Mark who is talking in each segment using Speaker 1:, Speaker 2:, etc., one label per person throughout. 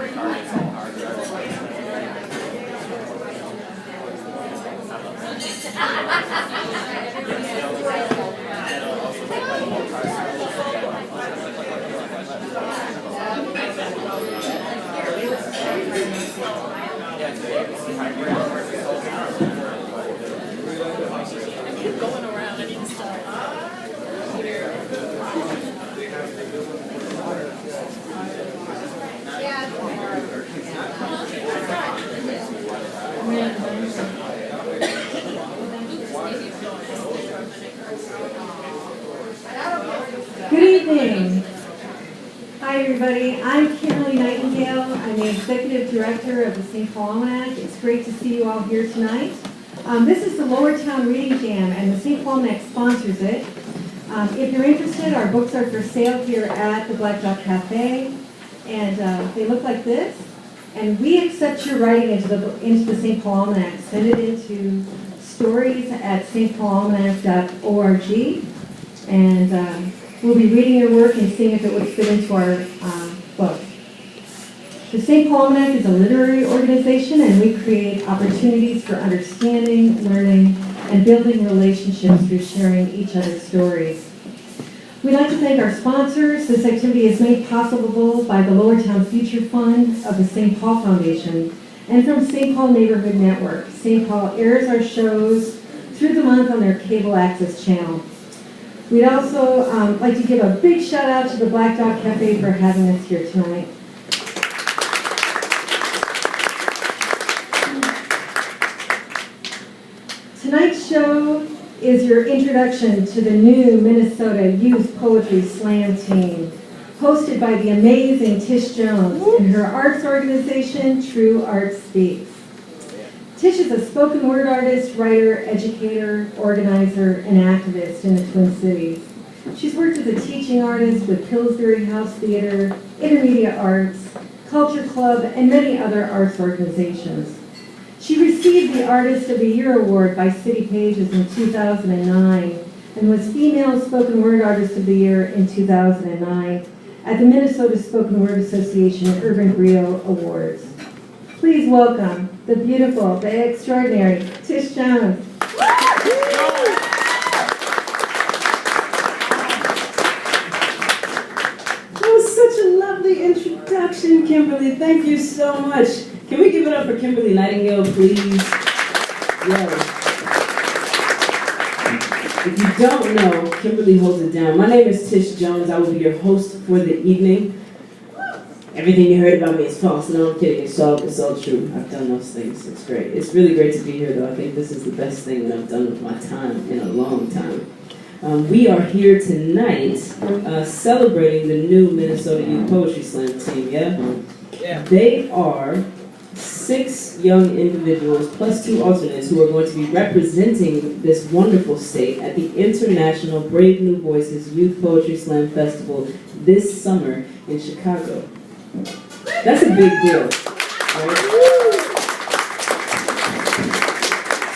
Speaker 1: Good evening. Hi everybody, I'm Kimberly Nightingale. I'm the Executive Director of the St. Paul Almanac. It's great to see you all here tonight. This is the Lowertown Reading Jam and the St. Paul Almanac sponsors it. If you're interested, our books are for sale here at the Black Dog Cafe, and they look like this. And we accept your writing into the St. Paul Almanac. Send it into stories@stpaulalmanac.org, and we'll be reading your work and seeing if it would fit into our book. The St. Paul Almanac is a literary organization, and we create opportunities for understanding, learning, and building relationships through sharing each other's stories. We'd like to thank our sponsors. This activity is made possible by the Lowertown Future Fund of the St. Paul Foundation and from St. Paul Neighborhood Network. St. Paul airs our shows through the month on their cable access channel. We'd also like to give a big shout out to the Black Dog Cafe for having us here tonight. Tonight's show is your introduction to the new Minnesota Youth Poetry Slam team, hosted by the amazing Tish Jones and her arts organization, True Art Speaks. Tish is a spoken word artist, writer, educator, organizer, and activist in the Twin Cities. She's worked as a teaching artist with Pillsbury House Theater, Intermedia Arts, Culture Club, and many other arts organizations. She received the Artist of the Year Award by City Pages in 2009 and was Female Spoken Word Artist of the Year in 2009 at the Minnesota Spoken Word Association Urban Griot Awards. Please welcome the beautiful, the extraordinary Tish Jones.
Speaker 2: That was such a lovely introduction, Kimberly. Thank you so much. Can we give it up for Kimberly Nightingale, please? Yes. If you don't know, Kimberly holds it down. My name is Tish Jones. I will be your host for the evening. Everything you heard about me is false. No, I'm kidding. It's all true. I've done those things. It's great. It's really great to be here, though. I think this is the best thing that I've done with my time in a long time. We are here tonight celebrating the new Minnesota Youth Poetry Slam team, yeah? They are 6 young individuals plus 2 alternates who are going to be representing this wonderful state at the International Brave New Voices Youth Poetry Slam Festival this summer in Chicago. That's a big deal, right?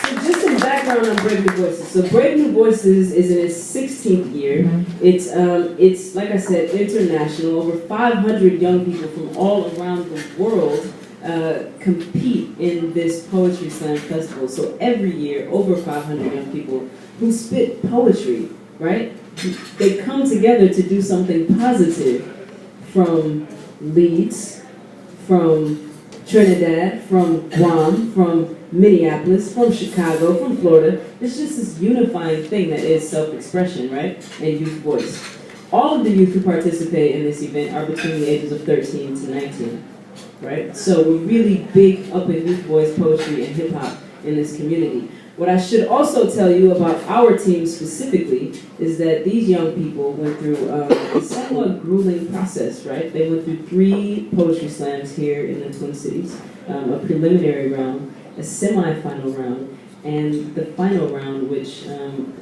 Speaker 2: So just some background on Brave New Voices. So Brave New Voices is in its 16th year. It's like I said, international. Over 500 young people from all around the world compete in this Poetry Slam Festival. So every year, over 500 young people who spit poetry, right? They come together to do something positive from Leeds, from Trinidad, from Guam, from Minneapolis, from Chicago, from Florida. It's just this unifying thing that is self-expression, right? And youth voice. All of the youth who participate in this event are between the ages of 13 to 19, right? So we're really big up in youth voice, poetry, and hip-hop in this community. What I should also tell you about our team specifically is that these young people went through a somewhat grueling process, right? They went through 3 poetry slams here in the Twin Cities, a preliminary round, a semi-final round, and the final round, which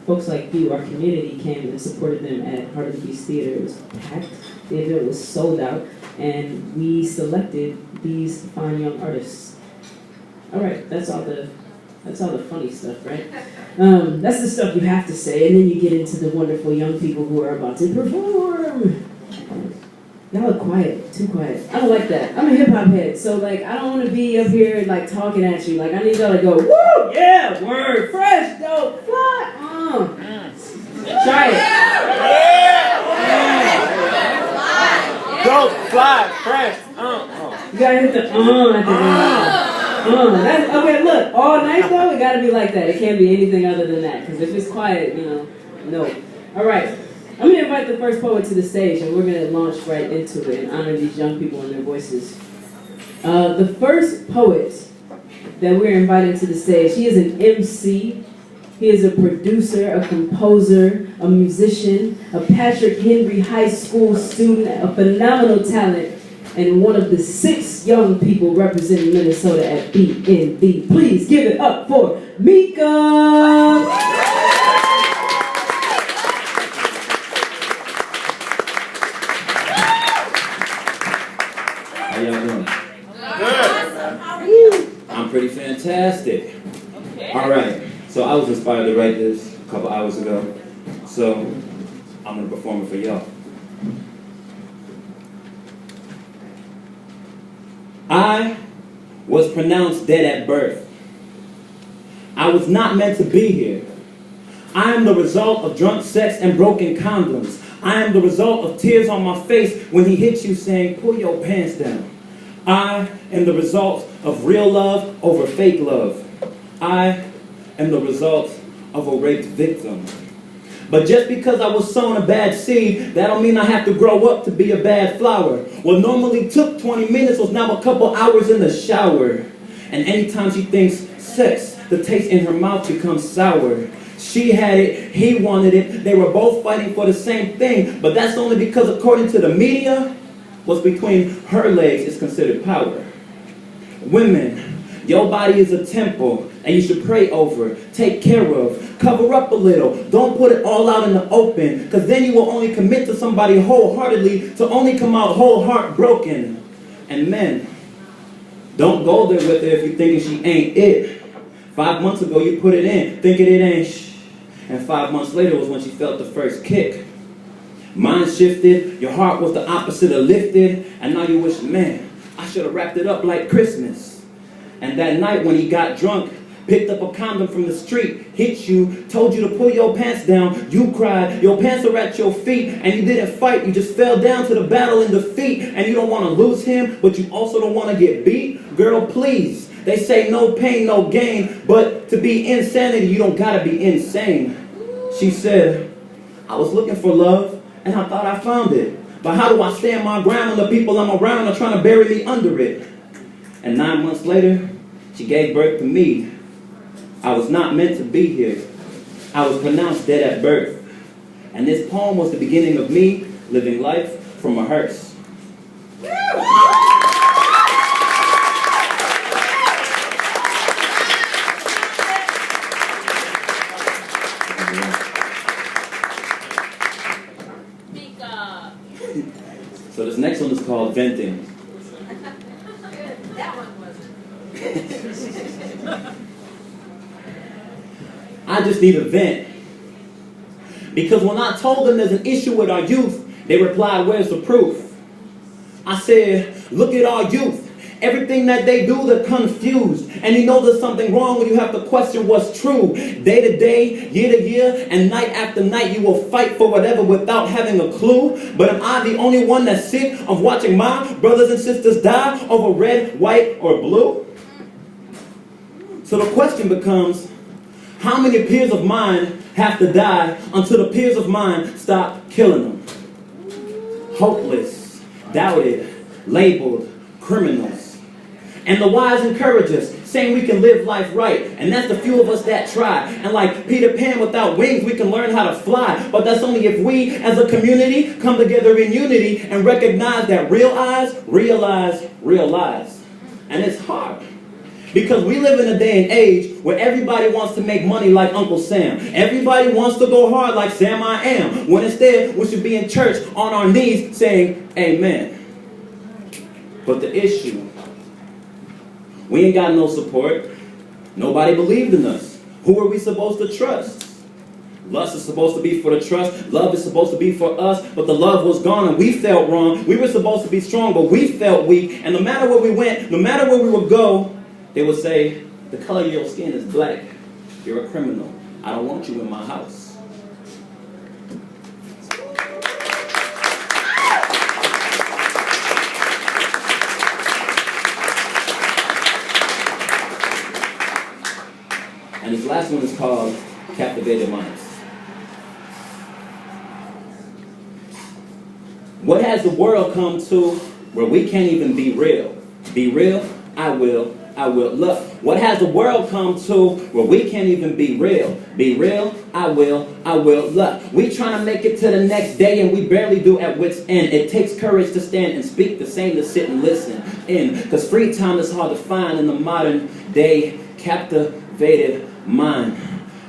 Speaker 2: folks like you, our community, came and supported them at Heart of the Beast Theater. It was packed, the event was sold out, and we selected these fine young artists. All right, that's all the funny stuff, right? That's the stuff you have to say, and then you get into the wonderful young people who are about to perform. Y'all are quiet. Too quiet. I don't like that. I'm a hip hop head, so like I don't want to be up here like talking at you. Like I need y'all to go, woo, yeah, word, fresh, dope, fly, try it.
Speaker 3: Dope, fly, fresh,
Speaker 2: You gotta hit the at the end. That's okay. Look, all night though, it gotta be like that. It can't be anything other than that. Because if it's quiet, no. All right. I'm going to invite the first poet to the stage, and we're going to launch right into it and honor these young people and their voices. The first poet that we're inviting to the stage, he is an MC. He is a producer, a composer, a musician, a Patrick Henry High School student, a phenomenal talent, and one of the 6 young people representing Minnesota at BNB. Please give it up for Mika!
Speaker 4: How y'all doing? Good. How are you? I'm pretty fantastic. Okay. All right. So I was inspired to write this a couple hours ago. So I'm gonna perform it for y'all. I was pronounced dead at birth. I was not meant to be here. I am the result of drunk sex and broken condoms. I am the result of tears on my face when he hits you saying, pull your pants down. I am the result of real love over fake love. I am the result of a raped victim. But just because I was sown a bad seed, that don't mean I have to grow up to be a bad flower. What normally took 20 minutes was now a couple hours in the shower. And anytime she thinks sex, the taste in her mouth becomes sour. She had it, he wanted it, they were both fighting for the same thing, but that's only because according to the media, what's between her legs is considered power. Women, your body is a temple, and you should pray over, take care of, cover up a little, don't put it all out in the open, because then you will only commit to somebody wholeheartedly to only come out whole heartbroken. And men, don't go there with her if you're thinking she ain't it. 5 months ago you put it in, thinking it ain't and 5 months later was when she felt the first kick. Mind shifted, your heart was the opposite of lifted, and now you wish, man, I should have wrapped it up like Christmas. And that night when he got drunk, picked up a condom from the street, hit you, told you to pull your pants down, you cried, your pants are at your feet, and you didn't fight, you just fell down to the battle in defeat, and you don't want to lose him, but you also don't want to get beat? Girl, please. They say no pain, no gain, but to be insanity, you don't gotta be insane. She said, I was looking for love, and I thought I found it. But how do I stand my ground when the people I'm around are trying to bury me under it? And 9 months later, she gave birth to me. I was not meant to be here. I was pronounced dead at birth. And this poem was the beginning of me living life from a hearse. So this next one is called Venting.
Speaker 5: That one wasn't.
Speaker 4: I just need a vent. Because when I told them there's an issue with our youth, they replied, where's the proof? I said, look at our youth. Everything that they do, they're confused. And you know there's something wrong when you have to question what's true. Day to day, year to year, and night after night, you will fight for whatever without having a clue. But am I the only one that's sick of watching my brothers and sisters die over red, white, or blue? So the question becomes, how many peers of mine have to die until the peers of mine stop killing them? Hopeless, doubted, labeled criminals. And the wise encourage us, saying we can live life right. And that's the few of us that try. And like Peter Pan without wings, we can learn how to fly. But that's only if we, as a community, come together in unity and recognize that real eyes realize real lies. And it's hard. Because we live in a day and age where everybody wants to make money like Uncle Sam. Everybody wants to go hard like Sam I Am. When instead, we should be in church on our knees saying, amen. But the issue, we ain't got no support. Nobody believed in us. Who are we supposed to trust? Lust is supposed to be for the trust. Love is supposed to be for us. But the love was gone and we felt wrong. We were supposed to be strong, but we felt weak. And no matter where we went, no matter where we would go, they would say, the color of your skin is black. You're a criminal. I don't want you in my house. And this last one is called Captivated Minds. What has the world come to where we can't even be real? Be real? I will. Look, what has the world come to where we can't even be real? Be real? I will. Look, we trying to make it to the next day and we barely do at wit's end. It takes courage to stand and speak, the same to sit and listen in. Because free time is hard to find in the modern day captivated mind.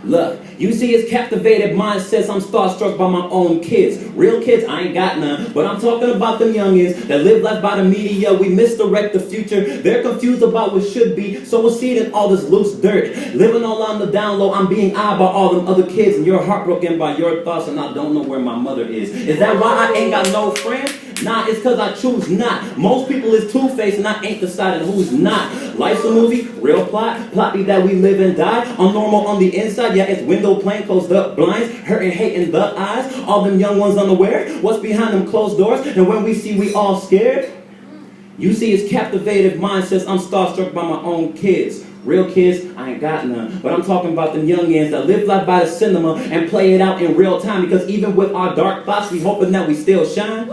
Speaker 4: Look, you see his captivated mind says I'm starstruck by my own kids. Real kids, I ain't got none, but I'm talking about them youngins that live life by the media. We misdirect the future. They're confused about what should be, so we're seeing in all this loose dirt. Living all on the down low, I'm being eyed by all them other kids, and you're heartbroken by your thoughts, and I don't know where my mother is. Is that why I ain't got no friends? Nah, it's cause I choose not. Most people is two-faced and I ain't decided who's not. Life's a movie, real plot be that we live and die. I'm normal on the inside, yeah, it's window plain, closed up blinds, hurting, hating the eyes. All them young ones unaware, what's behind them closed doors, and when we see we all scared. You see his captivated mind says I'm starstruck by my own kids. Real kids, I ain't got none. But I'm talking about them youngins that live life by the cinema and play it out in real time. Because even with our dark thoughts, we hoping that we still shine.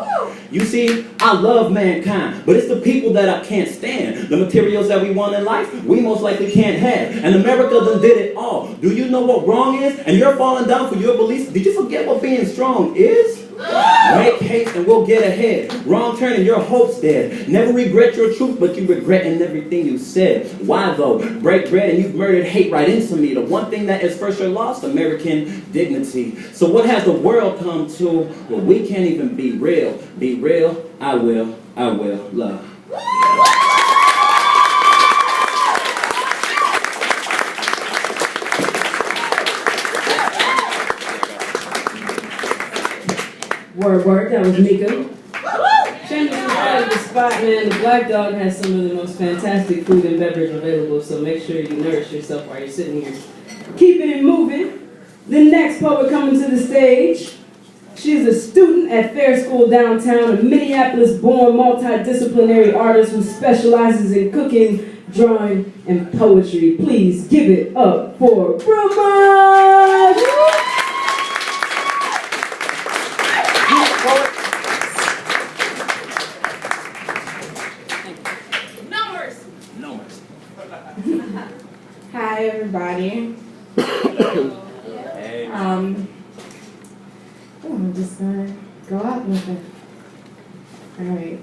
Speaker 4: You see, I love mankind, but it's the people that I can't stand. The materials that we want in life, we most likely can't have. And America done did it all. Do you know what wrong is? And you're falling down for your beliefs. Did you forget what being strong is? Make haste and we'll get ahead. Wrong turn and your hope's dead. Never regret your truth, but you regret in everything you said. Why though? Break bread and you've murdered hate right into me. The one thing that is for sure lost, American dignity. So what has the world come to where we can't even be real? Be real, I will, love.
Speaker 2: Word, that was Mika. Shameless out of the spot, man. The Black Dog has some of the most fantastic food and beverage available, so make sure you nourish yourself while you're sitting here. Keeping it moving. The next poet coming to the stage. She is a student at Fair School Downtown, a Minneapolis-born multidisciplinary artist who specializes in cooking, drawing, and poetry. Please give it up for Bruma!
Speaker 5: Hi everybody.
Speaker 3: Hey.
Speaker 5: I'm just gonna go out with it. Alright.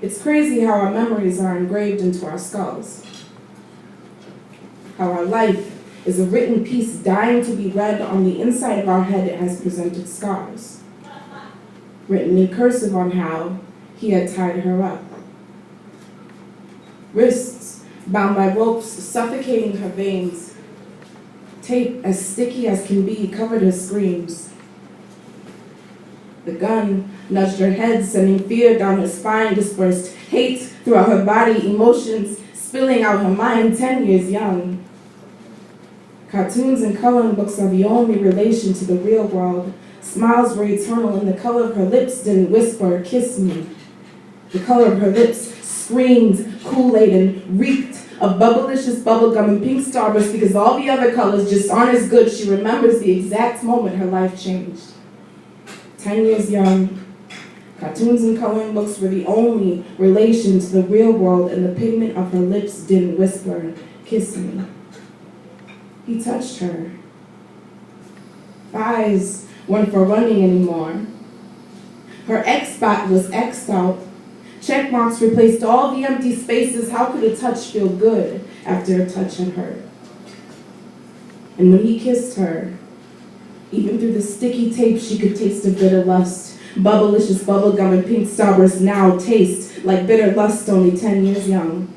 Speaker 5: It's crazy how our memories are engraved into our skulls. How our life is a written piece dying to be read. On the inside of our head it has presented scars. Written in cursive on how he had tied her up. Wrists bound by ropes suffocating her veins. Tape as sticky as can be covered her screams. The gun nudged her head, sending fear down her spine, dispersed hate throughout her body, emotions spilling out her mind, 10 years young. Cartoons and coloring books are the only relation to the real world. Smiles were eternal, and the color of her lips didn't whisper, kiss me. The color of her lips screamed Kool-Aid and reeked of bubblicious bubblegum and pink Starburst because all the other colors just aren't as good. She remembers the exact moment her life changed. 10 years young, cartoons and coloring books were the only relation to the real world, and the pigment of her lips didn't whisper, kiss me. He touched her. Her eyes weren't for running anymore. Her X spot was X'd out. Check marks replaced all the empty spaces. How could a touch feel good after a touch had hurt? And when he kissed her, even through the sticky tape, she could taste a bitter lust. Bubblicious bubblegum and pink Starburst now taste like bitter lust, only 10 years young.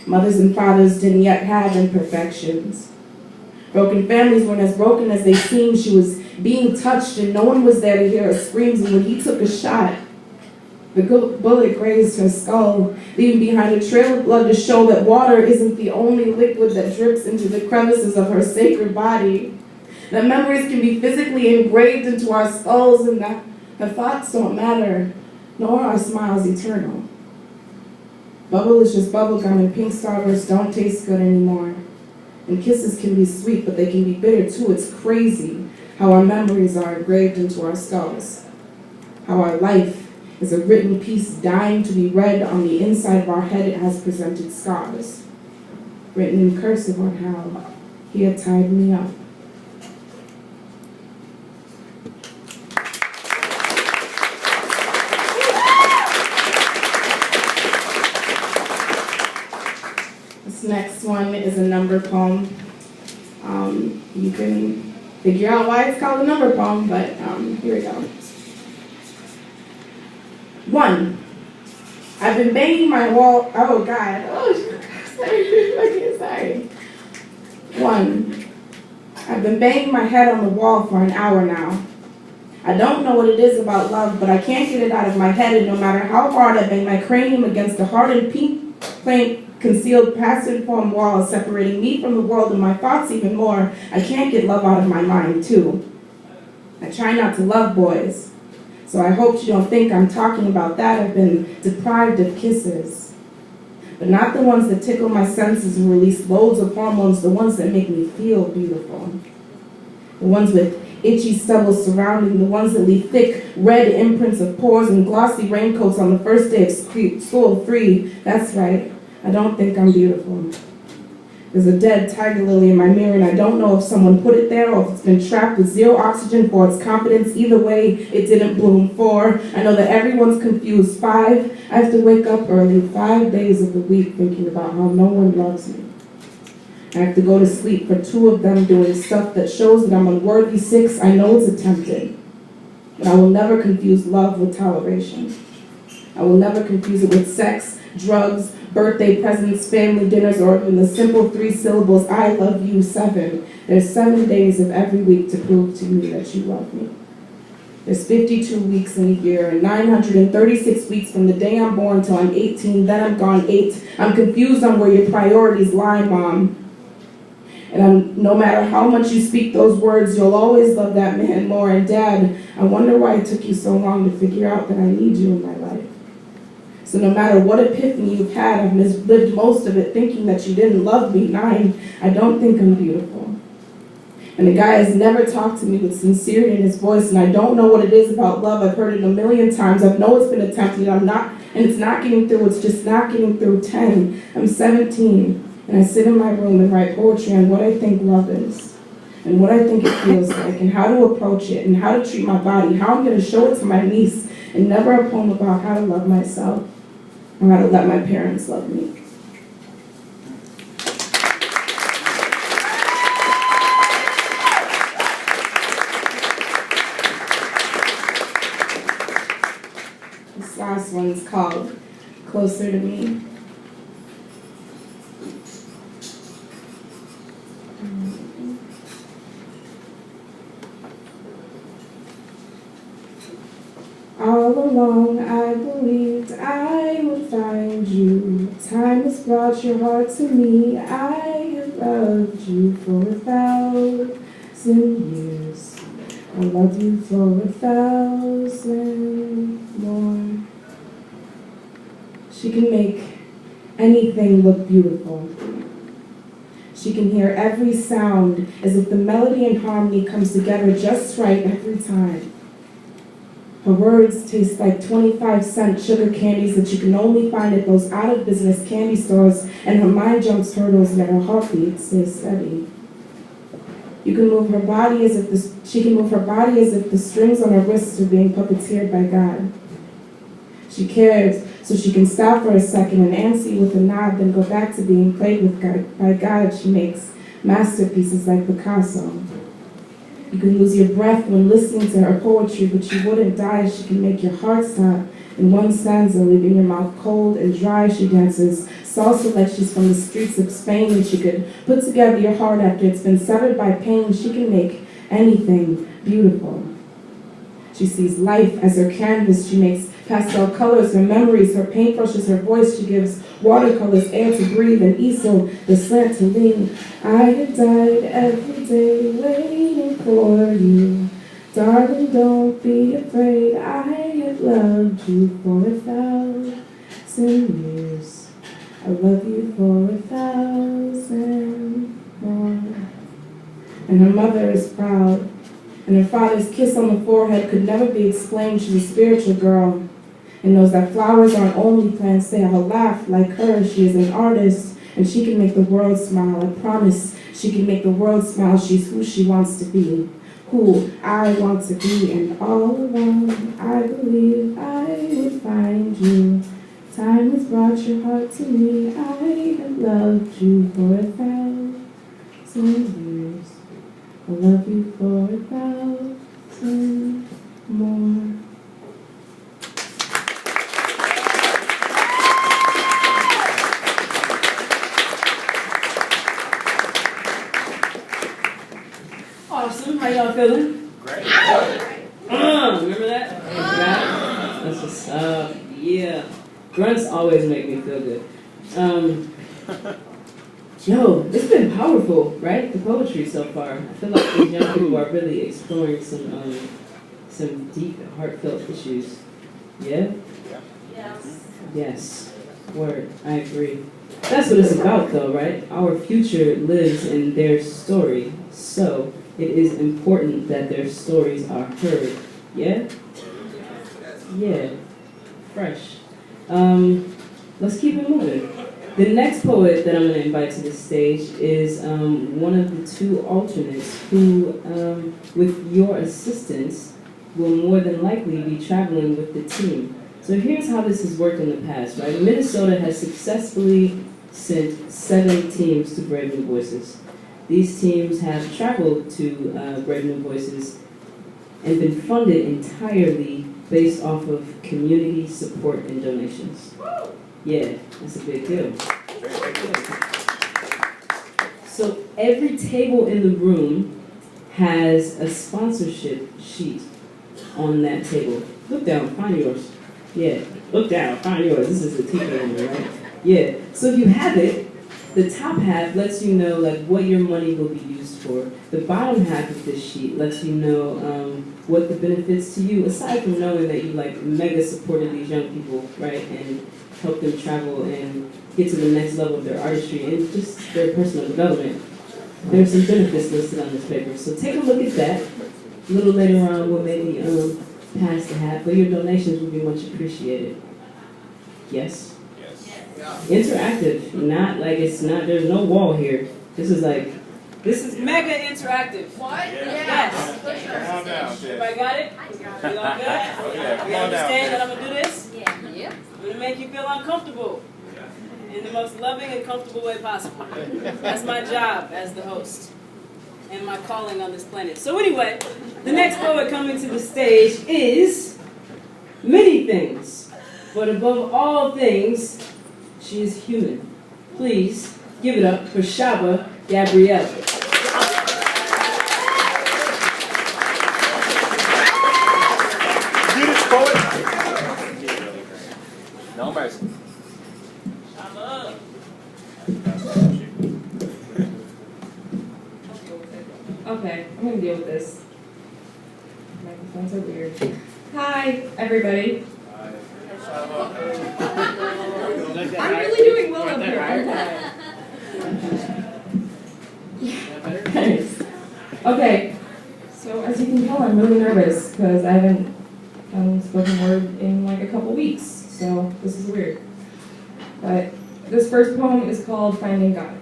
Speaker 5: Mothers and fathers didn't yet have imperfections. Broken families weren't as broken as they seemed. She was being touched and no one was there to hear her screams. And when he took a shot, the bullet grazed her skull, leaving behind a trail of blood to show that water isn't the only liquid that drips into the crevices of her sacred body. That memories can be physically engraved into our skulls and that her thoughts don't matter, nor are our smiles eternal. Bubble is just bubble gum and pink starbursts don't taste good anymore. And kisses can be sweet, but they can be bitter too. It's crazy how our memories are engraved into our skulls. How our life is a written piece dying to be read on the inside of our head. It has presented scars, written in cursive on how he had tied me up. This next one is a number poem. You can figure out why it's called a number poem, but here we go. 1. I've been banging my wall. Oh God. Oh, sorry. Okay, sorry. 1. I've been banging my head on the wall for an hour now. I don't know what it is about love, but I can't get it out of my head, and no matter how hard I bang my cranium against the hardened pink plank concealed passive form wall separating me from the world and my thoughts even more, I can't get love out of my mind too. I try not to love boys, so I hope you don't think I'm talking about that. I've been deprived of kisses, but not the ones that tickle my senses and release loads of hormones, the ones that make me feel beautiful. The ones with itchy stubbles surrounding, the ones that leave thick red imprints of pores and glossy raincoats on the first day of school free. That's right. I don't think I'm beautiful. There's a dead tiger lily in my mirror, and I don't know if someone put it there or if it's been trapped with zero oxygen for its confidence. Either way, it didn't bloom. 4, I know that everyone's confused. 5, I have to wake up early 5 days of the week thinking about how no one loves me. I have to go to sleep for 2 of them doing stuff that shows that I'm unworthy. 6, I know it's attempted, but I will never confuse love with toleration. I will never confuse it with sex, drugs, birthday presents, family dinners, or even the simple 3 syllables, I love you. 7, there's 7 days of every week to prove to me that you love me. There's 52 weeks in a year, and 936 weeks from the day I'm born till I'm 18, then I'm gone. 8, I'm confused on where your priorities lie, Mom. And no matter how much you speak those words, you'll always love that man more. And Dad, I wonder why it took you so long to figure out that I need you in my life. So no matter what epiphany you've had, I've lived most of it thinking that you didn't love me. 9, I don't think I'm beautiful. And the guy has never talked to me with sincerity in his voice, and I don't know what it is about love. I've heard it a million times. I know it's been attempted, and it's not getting through. It's just not getting through. 10, I'm 17, and I sit in my room and write poetry on what I think love is, and what I think it feels like, and how to approach it, and how to treat my body, how I'm going to show it to my niece, and never a poem about how to love myself, or how to let my parents love me. This last one's called Closer to Me. All along I believed I would find you. Time has brought your heart to me. I have loved you for 1,000 years. I love you for 1,000 more. She can make anything look beautiful. She can hear every sound as if the melody and harmony comes together just right every time. Her words taste like 25-cent sugar candies that you can only find at those out-of-business candy stores, and her mind jumps hurdles yet her heartbeat stays steady. She can move her body as if the strings on her wrists are being puppeteered by God. She cares so she can stop for a second and answer you with a nod, then go back to being played with by God. She makes masterpieces like Picasso. You can lose your breath when listening to her poetry, but you wouldn't die. She can make your heart stop in one stanza, leaving your mouth cold and dry. She dances salsa like she's from the streets of Spain, and she could put together your heart after it's been severed by pain. She can make anything beautiful. She sees life as her canvas. She makes pastel colors, her memories, her paintbrushes, her voice. She gives watercolors air to breathe and easel the slant to lean. I have died every day waiting for you. Darling, don't be afraid. I have loved you for 1,000 years. I love you for 1,000 more. And her mother is proud. And her father's kiss on the forehead could never be explained. She's a spiritual girl and knows that flowers aren't only plants. They have a laugh like her. She is an artist and she can make the world smile. I promise she can make the world smile. She's who she wants to be, who I want to be. And all along I believe I would find you. Time has brought your heart to me. I have loved you for 1,000 years. I love you for 1,000 more.
Speaker 2: Awesome. How y'all feeling?
Speaker 3: Great.
Speaker 2: Remember that? That's what's up. Yeah. Grunts always make me feel good. Yo, it's been powerful, right? The poetry so far. I feel like these young people are really exploring some deep, heartfelt issues. Yeah?
Speaker 6: Yes.
Speaker 2: Yes. Word. I agree. That's what it's about, though, right? Our future lives in their story, so it is important that their stories are heard. Yeah? Yeah. Fresh. Let's keep it moving. The next poet that I'm going to invite to the stage is one of the two alternates who, with your assistance, will more than likely be traveling with the team. So here's how this has worked in the past, right? Minnesota has successfully sent 7 teams to Brave New Voices. These teams have traveled to Brave New Voices and been funded entirely based off of community support and donations. Yeah, that's a big deal. So every table in the room has a sponsorship sheet on that table. Look down, find yours. Yeah, look down, find yours. This is a teacher one, right? Yeah, so if you have it, the top half lets you know like what your money will be used for. The bottom half of this sheet lets you know what the benefits to you, aside from knowing that you like mega supported these young people, right? And help them travel and get to the next level of their artistry and just their personal development. There are some benefits listed on this paper. So take a look at that. A little later on, we'll maybe pass the hat, but your donations will be much appreciated. Yes?
Speaker 3: Yes.
Speaker 2: Interactive, not like it's not, there's no wall here. This is mega interactive.
Speaker 6: What?
Speaker 2: Yes.
Speaker 6: For sure.
Speaker 3: Come on down, Ted.
Speaker 2: Everybody got it?
Speaker 6: I got
Speaker 2: You
Speaker 6: it.
Speaker 2: all good?
Speaker 3: Oh, yeah. Come
Speaker 2: You
Speaker 3: on down,
Speaker 2: understand that
Speaker 3: Ted.
Speaker 2: I'm gonna do this?
Speaker 6: Yeah. Yep.
Speaker 2: I'm gonna make you feel uncomfortable in the most loving and comfortable way possible. That's my job as the host and my calling on this planet. So anyway, the next poet coming to the stage is Many Things, but above all things, she is human. Please give it up for Shaba Gabrielle.
Speaker 3: Judas poet. No mercy.
Speaker 7: Okay, I'm gonna deal with this. Microphones are weird. Hi, everybody. I'm really doing well up here, aren't I? Thanks. Okay, so as you can tell, I'm really nervous because I haven't done spoken word in like a couple weeks, so this is weird. But this first poem is called Finding God.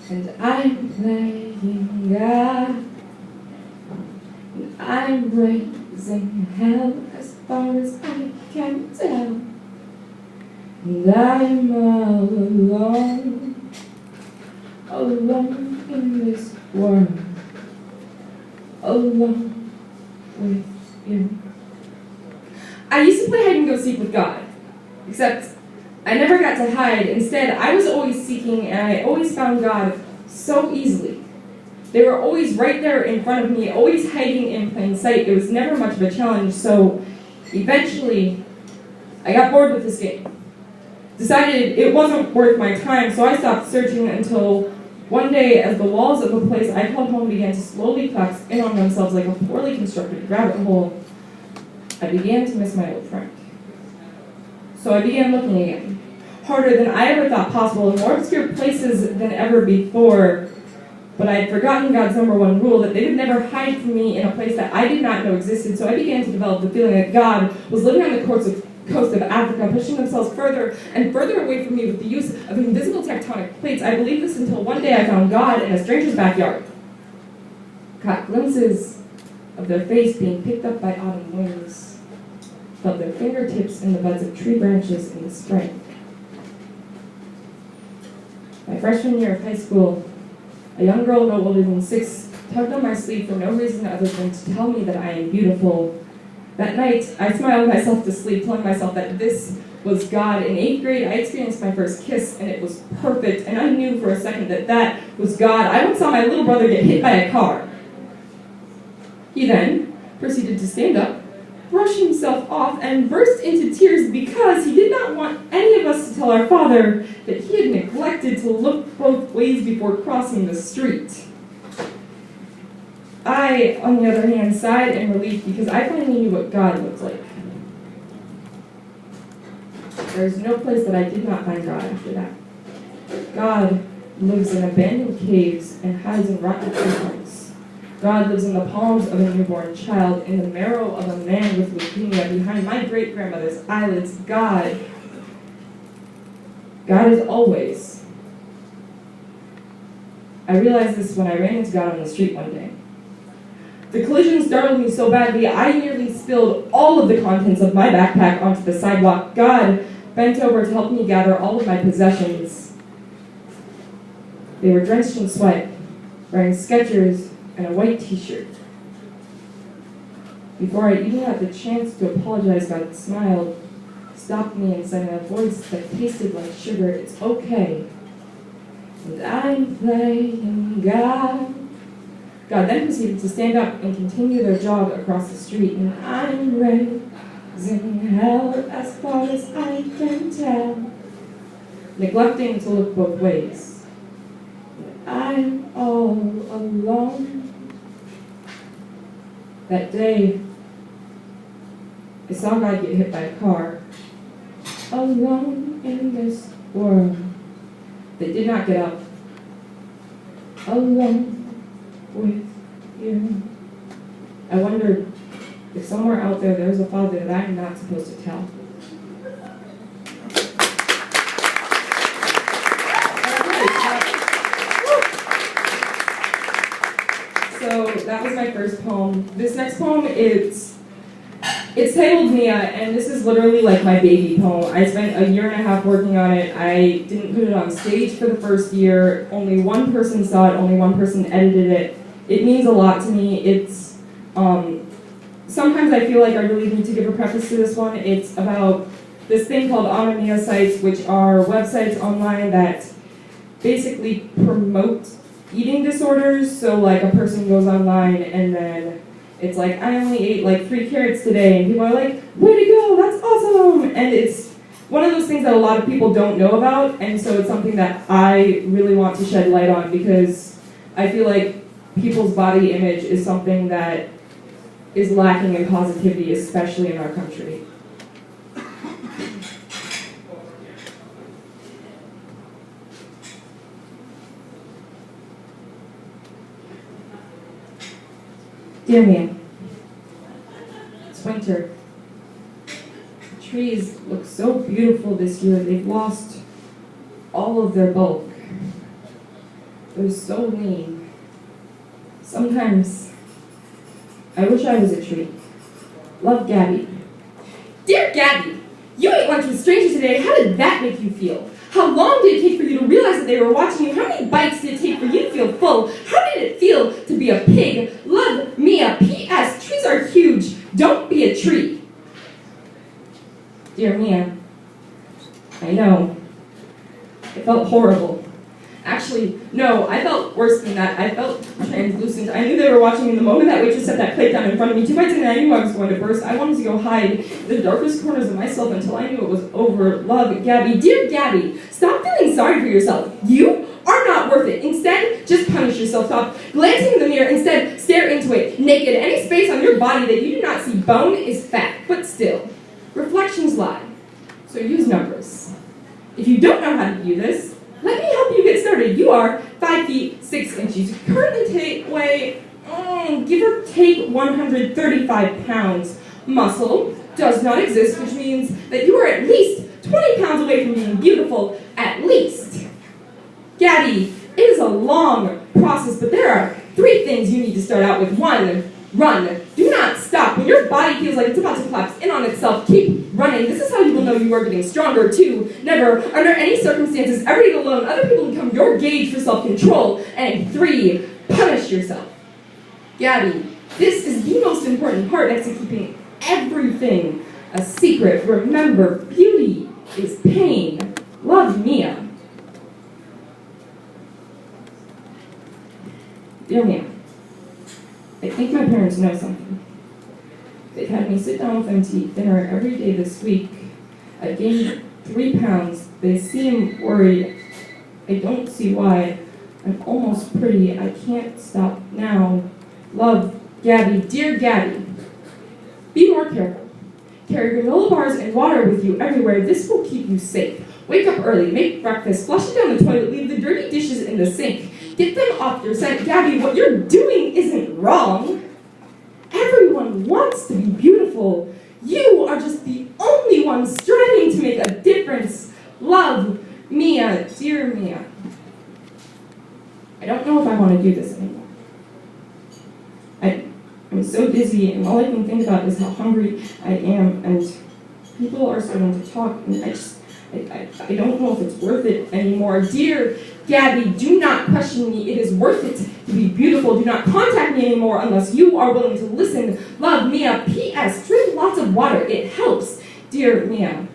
Speaker 7: And I'm playing God, and I'm raising hell as far as I can tell. And I'm all alone, alone in this world, alone with you. I used to play hide and go seek with God, except I never got to hide. Instead, I was always seeking, and I always found God so easily. They were always right there in front of me, always hiding in plain sight. It was never much of a challenge, so eventually, I got bored with this game. Decided it wasn't worth my time, so I stopped searching until one day, as the walls of a place I called home began to slowly collapse in on themselves like a poorly constructed rabbit hole, I began to miss my old friend. So I began looking again, harder than I ever thought possible, in more obscure places than ever before. But I had forgotten God's #1 rule, that they would never hide from me in a place that I did not know existed, so I began to develop the feeling that God was living on the coast of Africa, pushing themselves further and further away from me with the use of invisible tectonic plates. I believed this until one day I found God in a stranger's backyard. Caught glimpses of their face being picked up by autumn winds. Felt their fingertips in the buds of tree branches in the spring. My freshman year of high school, a young girl no older than 6 tugged on my sleeve for no reason other than to tell me that I am beautiful. That night, I smiled myself to sleep, telling myself that this was God. In 8th grade, I experienced my first kiss, and it was perfect, and I knew for a second that that was God. I once saw my little brother get hit by a car. He then proceeded to stand up, brush himself off, and burst into tears because he did not want any of us to tell our father that he had neglected to look both ways before crossing the street. I, on the other hand, sighed in relief because I finally knew what God looked like. There's no place that I did not find God after that. God lives in abandoned caves and hides in rotten tree trunks. God lives in the palms of a newborn child, in the marrow of a man with leukemia, behind my great-grandmother's eyelids. God is always. I realized this when I ran into God on the street one day. The collision startled me so badly, I nearly spilled all of the contents of my backpack onto the sidewalk. God bent over to help me gather all of my possessions. They were drenched in sweat, wearing Skechers and a white t-shirt. Before I even had the chance to apologize, God smiled, stopped me, and said in a voice that tasted like sugar, "It's okay. And I'm playing God." God then proceeded to stand up and continue their jog across the street, and I'm raising hell as far as I can tell, neglecting to look both ways. I'm all alone. That day, I saw God get hit by a car, alone in this world. They did not get up, alone with you. I wondered if somewhere out there there's a father that I'm not supposed to tell. So that was my first poem. This next poem it's titled Mia, and this is literally like my baby poem. I spent a year and a half working on it. I didn't put it on stage for the first year. Only one person saw it, only one person edited it. It means a lot to me. It's, sometimes I feel like I really need to give a preface to this one. It's about this thing called Anomia sites, which are websites online that basically promote eating disorders. So like a person goes online and then it's like, I only ate like 3 carrots today, and people are like, way to go, that's awesome! And it's one of those things that a lot of people don't know about, and so it's something that I really want to shed light on because I feel like people's body image is something that is lacking in positivity, especially in our country. Dear Mia, it's winter. The trees look so beautiful this year. They've lost all of their bulk. They're so lean. Sometimes I wish I was a tree. Love, Gabby. Dear Gabby, you ate lunch with strangers today. How did that make you feel? How long did it take for you to realize that they were watching you? How many bites did it take for you to feel full? How did it feel to be a pig? Love, Mia. P.S. Trees are huge. Don't be a tree. Dear Mia, I know. It felt horrible. Actually, no, I felt worse than that. I felt translucent. I knew they were watching me. The moment that waitress set that plate down in front of me, 2 bites in, and I knew I was going to burst. I wanted to go hide in the darkest corners of myself until I knew it was over. Love, Gabby. Dear Gabby, stop feeling sorry for yourself. You are not worth it. Instead, just punish yourself. Stop glancing in the mirror. Instead, stare into it. Naked. Any space on your body that you do not see bone is fat. But still, reflections lie. So use numbers. If you don't know how to do this, let me help you get started. You are 5 feet 6 inches. You currently weigh, give or take 135 pounds. Muscle does not exist, which means that you are at least 20 pounds away from being beautiful, at least. Gabby, it is a long process, but there are 3 things you need to start out with. 1, run. Do not stop. When your body feels like it's about to collapse in on itself, keep running. This is how you will know you are getting stronger. 2, never, under any circumstances, ever eat alone. Other people become your gauge for self-control. And 3, punish yourself. Gabby, this is the most important part next to keeping everything a secret. Remember, beauty is pain. Love, Mia. Dear Mia, I think my parents know something. They've had me sit down with them to eat dinner every day this week. I gained 3 pounds. They seem worried. I don't see why. I'm almost pretty. I can't stop now. Love, Gabby. Dear Gabby, be more careful. Carry granola bars and water with you everywhere. This will keep you safe. Wake up early, make breakfast, flush it down the toilet, leave the dirty dishes in the sink. Get them off your scent. Gabby, what you're doing isn't wrong. Everyone wants to be beautiful. You are just the only one striving to make a difference. Love, Mia, dear Mia. I don't know if I want to do this anymore. I'm so dizzy, and all I can think about is how hungry I am, and people are starting to talk, and I don't know if it's worth it anymore. Dear Gabby, do not question me. It is worth it to be beautiful. Do not contact me anymore unless you are willing to listen. Love, Mia. P.S. Drink lots of water. It helps. Dear Mia,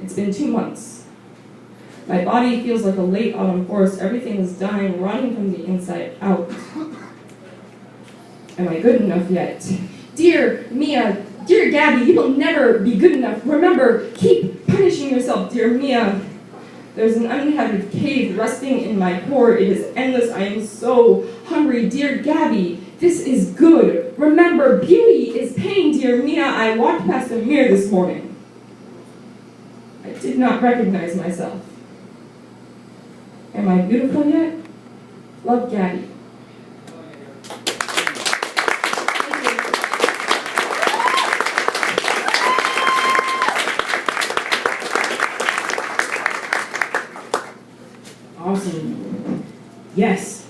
Speaker 7: it's been 2 months. My body feels like a late autumn forest. Everything is dying, rotting from the inside out. Am I good enough yet? Dear Mia, dear Gabby, you will never be good enough. Remember, keep punishing yourself, dear Mia. There's an uninhabited cave resting in my core. It is endless. I am so hungry. Dear Gabby, this is good. Remember, beauty is pain, dear Mia. I walked past a mirror this morning. I did not recognize myself. Am I beautiful yet? Love, Gabby.
Speaker 2: Awesome. Yes.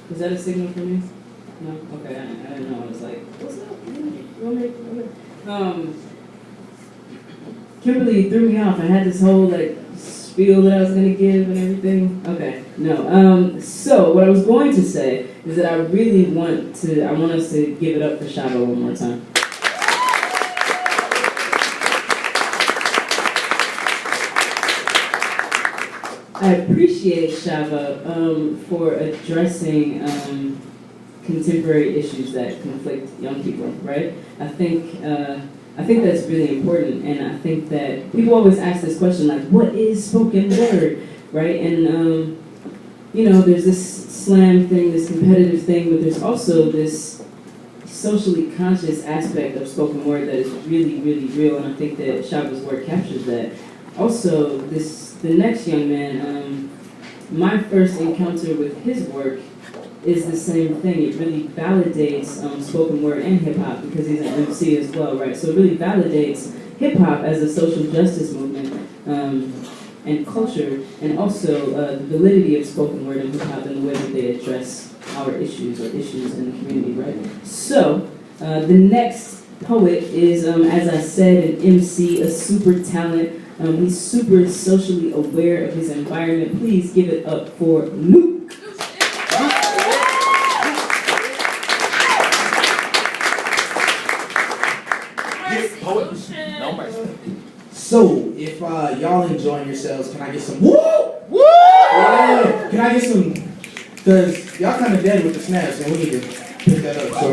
Speaker 2: Is that a signal for me? No? Okay, I didn't know. I was like, what's up? Kimberly threw me off. I had this whole like spiel that I was gonna give and everything. Okay, no. So what I was going to say is that I want us to give it up for Shava one more time. I appreciate Shava for addressing contemporary issues that conflict young people, right? I think that's really important, and I think that people always ask this question, like, what is spoken word, right? And, there's this slam thing, this competitive thing, but there's also this socially conscious aspect of spoken word that is really, really real, and I think that Shava's work captures that. Also, the next young man, my first encounter with his work is the same thing. It really validates spoken word and hip-hop, because he's an MC as well, right? So it really validates hip-hop as a social justice movement and culture, and also the validity of spoken word and hip-hop in the way that they address our issues or issues in the community, right? So the next poet is, as I said, an MC, a super talent. He's super socially aware of his environment. Please give it up for Luke.
Speaker 3: This poet.
Speaker 8: So, if y'all enjoying yourselves, can I get some woo? Woo! Yeah, can I get some? Because y'all kind of dead with the snaps, and we need to pick that up. So,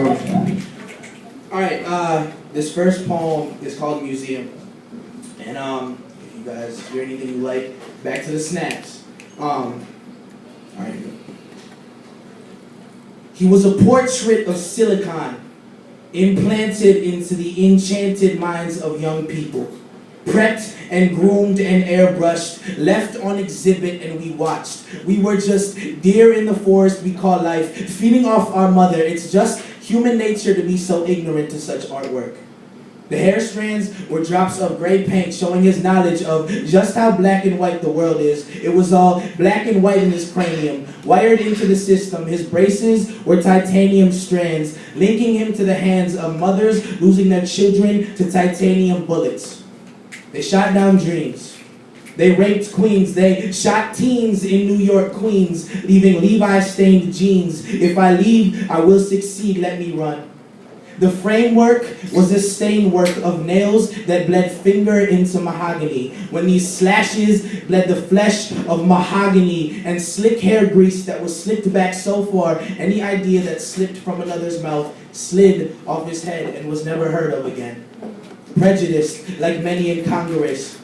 Speaker 8: all right, this first poem is called Museum. And if you guys hear anything you like, back to the snaps. All right, here we go. He was a portrait of silicon implanted into the enchanted minds of young people. Prepped and groomed and airbrushed, left on exhibit and we watched. We were just deer in the forest we call life, feeding off our mother. It's just human nature to be so ignorant to such artwork. The hair strands were drops of gray paint showing his knowledge of just how black and white the world is. It was all black and white in his cranium, wired into the system. His braces were titanium strands, linking him to the hands of mothers losing their children to titanium bullets. They shot down dreams. They raped queens. They shot teens in New York, Queens, leaving Levi-stained jeans. If I leave, I will succeed. Let me run. The framework was a stained work of nails that bled finger into mahogany. When these slashes bled the flesh of mahogany and slick hair grease that was slicked back so far, any idea that slipped from another's mouth slid off his head and was never heard of again. Prejudiced, like many in Congress.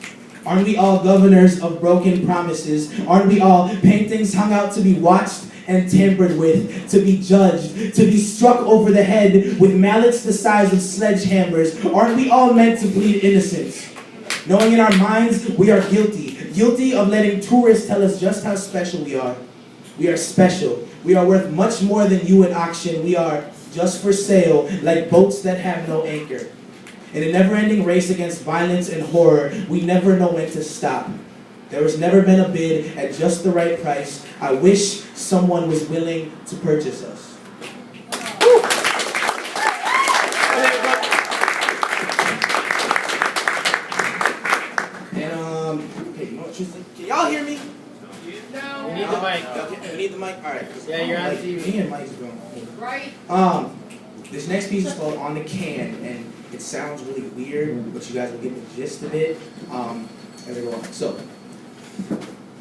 Speaker 8: Aren't we all governors of broken promises? Aren't we all paintings hung out to be watched and tampered with, to be judged, to be struck over the head with mallets the size of sledgehammers? Aren't we all meant to plead innocence? Knowing in our minds we are guilty, guilty of letting tourists tell us just how special we are. We are special. We are worth much more than you at auction. We are just for sale, like boats that have no anchor. In a never-ending race against violence and horror, we never know when to stop. There has never been a bid at just the right price. I wish someone was willing to purchase us. And okay, you know what, Tristan? Can y'all hear me?
Speaker 3: No. We need the mic.
Speaker 8: Okay, we need the mic. All right.
Speaker 3: Yeah, you're on TV.
Speaker 8: Me and Mike's going.
Speaker 6: Right.
Speaker 8: This next piece is called On the Can, and it sounds really weird, but you guys will get the gist of it as I go on. So,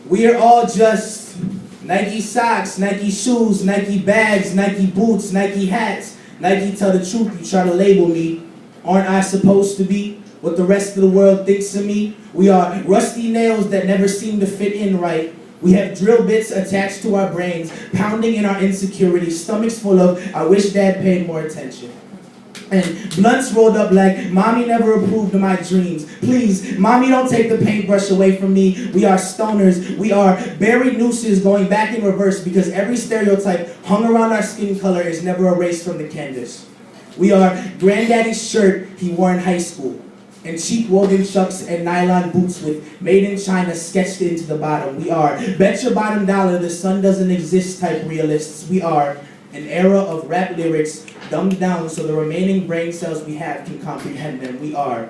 Speaker 8: we are all just Nike socks, Nike shoes, Nike bags, Nike boots, Nike hats. Nike tell the truth, you try to label me. Aren't I supposed to be what the rest of the world thinks of me? We are rusty nails that never seem to fit in right. We have drill bits attached to our brains, pounding in our insecurities, stomachs full of, I wish Dad paid more attention. And blunts rolled up like, Mommy never approved of my dreams. Please, Mommy, don't take the paintbrush away from me. We are stoners. We are buried nooses going back in reverse because every stereotype hung around our skin color is never erased from the canvas. We are Granddaddy's shirt he wore in high school, and cheap woven chucks and nylon boots with made in China sketched into the bottom. We are bet your bottom dollar the sun doesn't exist type realists. We are an era of rap lyrics dumbed down so the remaining brain cells we have can comprehend them. We are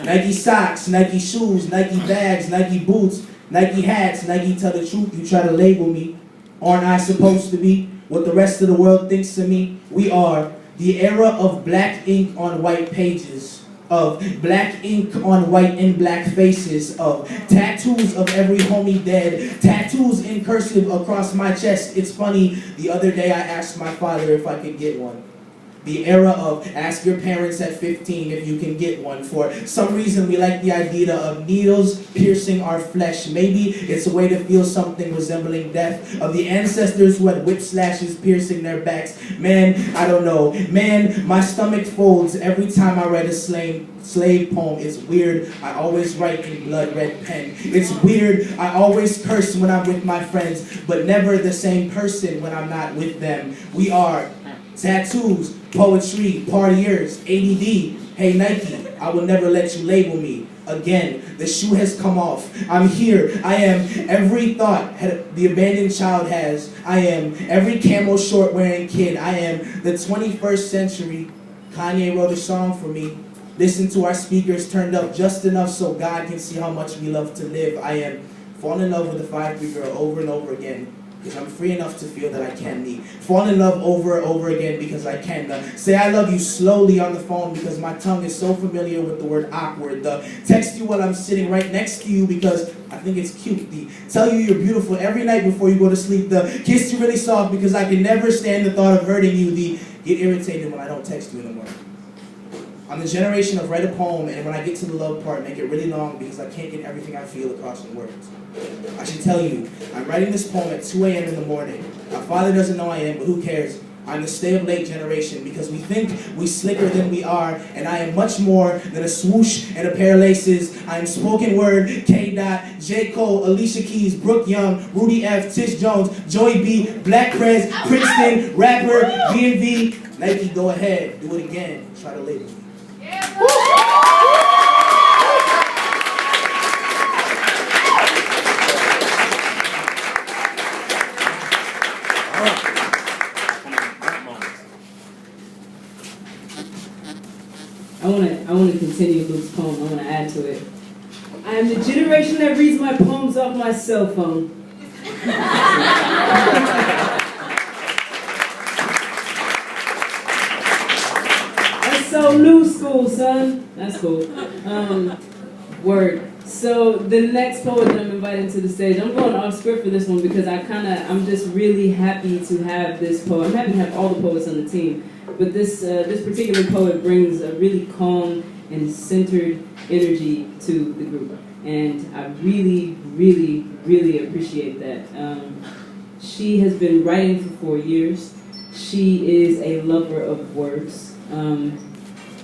Speaker 8: Nike socks, Nike shoes, Nike bags, Nike boots, Nike hats, Nike tell the truth, you try to label me. Aren't I supposed to be what the rest of the world thinks of me? We are the era of black ink on white pages, of black ink on white and black faces, of tattoos of every homie dead, tattoos in cursive across my chest. It's funny, the other day I asked my father if I could get one. The era of ask your parents at 15 if you can get one. For some reason we like the idea of needles piercing our flesh. Maybe it's a way to feel something resembling death. Of the ancestors who had whip slashes piercing their backs. Man, I don't know. Man, my stomach folds every time I read a slave poem. It's weird. I always write in blood red pen. It's weird. I always curse when I'm with my friends, but never the same person when I'm not with them. We are tattoos, poetry, partiers, ADD. Hey Nike, I will never let you label me. Again, the shoe has come off. I'm here. I am every thought the abandoned child has. I am every camo short wearing kid. I am the 21st century. Kanye wrote a song for me. Listen to our speakers turned up just enough so God can see how much we love to live. I am falling in love with a 5'3" girl over and over again. because I'm free enough to feel that I can. Fall in love over and over again because I can. Say I love you slowly on the phone because my tongue is so familiar with the word awkward. Text you while I'm sitting right next to you because I think it's cute. Tell you you're beautiful every night before you go to sleep. Kiss you really soft because I can never stand the thought of hurting you. Get irritated when I don't text you in the morning. I'm the generation of write a poem, and when I get to the love part, make it really long because I can't get everything I feel across in words. I should tell you, I'm writing this poem at 2 a.m. in the morning. My father doesn't know I am, but who cares? I'm the stay up late generation because we think we slicker than we are, and I am much more than a swoosh and a pair of laces. I am spoken word, K. Dot, J. Cole, Alicia Keys, Brooke Young, Rudy F, Tish Jones, Joey B, Black Prez, Princeton, rapper, BNV. Nike, go ahead, do it again. Try to label me.
Speaker 2: I want to continue Luke's poem. I want to add to it. I am the generation that reads my poems off my cell phone. That's so new school, son. That's cool. Word. So the next poet that I'm inviting to the stage, I'm going off script for this one because I'm just really happy to have this poet. I'm happy to have all the poets on the team. But this particular poet brings a really calm and centered energy to the group. And I really, really, really appreciate that. She has been writing for 4 years. She is a lover of words.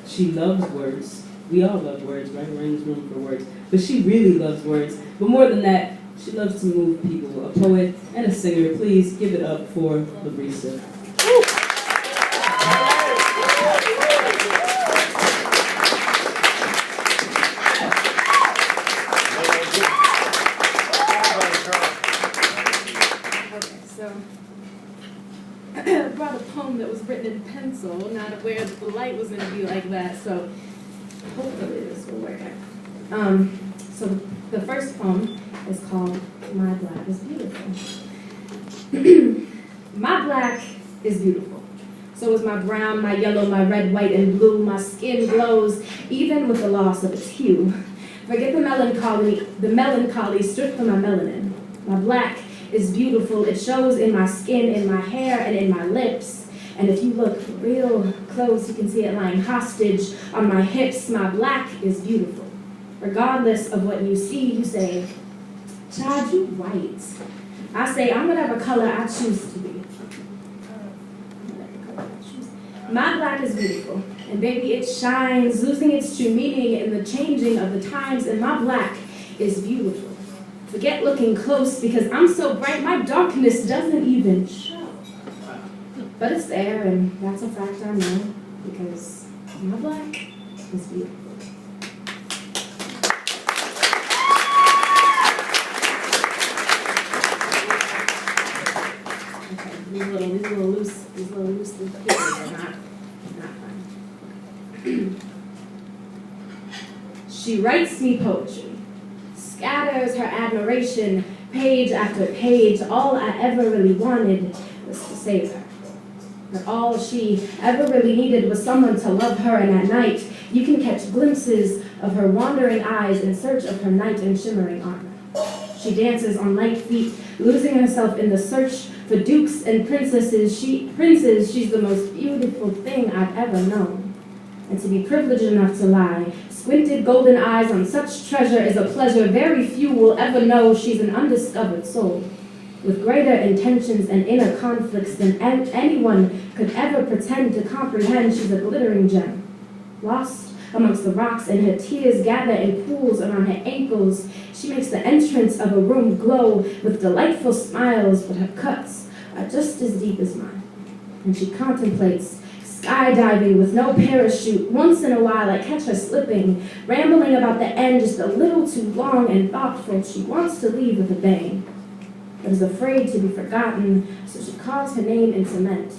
Speaker 2: She loves words. We all love words, right? We're in this room for words. But she really loves words. But more than that, she loves to move people. A poet and a singer. Please give it up for Larissa.
Speaker 7: I brought a poem that was written in pencil, not aware that the light was going to be like that, so hopefully this will work out. So the first poem is called My Black is Beautiful. My black is beautiful. So is my brown, my yellow, my red, white, and blue. My skin glows even with the loss of its hue. Forget the melancholy stripped from my melanin. My black is beautiful. It shows in my skin, in my hair, and in my lips. And if you look real close, you can see it lying hostage on my hips. My black is beautiful. Regardless of what you see, you say, child, you right. I say, I'm whatever color I choose to be. My black is beautiful. And baby, it shines, losing its true meaning in the changing of the times. And my black is beautiful. Forget looking close because I'm so bright, my darkness doesn't even show. But it's there, and that's a fact I know, because my black is beautiful. Okay, these little loose pieces are not fun. She writes me poetry. Scatters her admiration, page after page. All I ever really wanted was to save her. But all she ever really needed was someone to love her, and at night, you can catch glimpses of her wandering eyes in search of her knight in shimmering armor. She dances on light feet, losing herself in the search for dukes and princesses. She's the most beautiful thing I've ever known. And to be privileged enough to lie, squinted golden eyes on such treasure is a pleasure very few will ever know. She's an undiscovered soul, with greater intentions and inner conflicts than anyone could ever pretend to comprehend. She's a glittering gem, lost amongst the rocks, and her tears gather in pools around her ankles. She makes the entrance of a room glow with delightful smiles, but her cuts are just as deep as mine. And she contemplates skydiving with no parachute. Once in a while I catch her slipping, rambling about the end just a little too long and thoughtful. She wants to leave with a bang, but is afraid to be forgotten, so she carves her name in cement.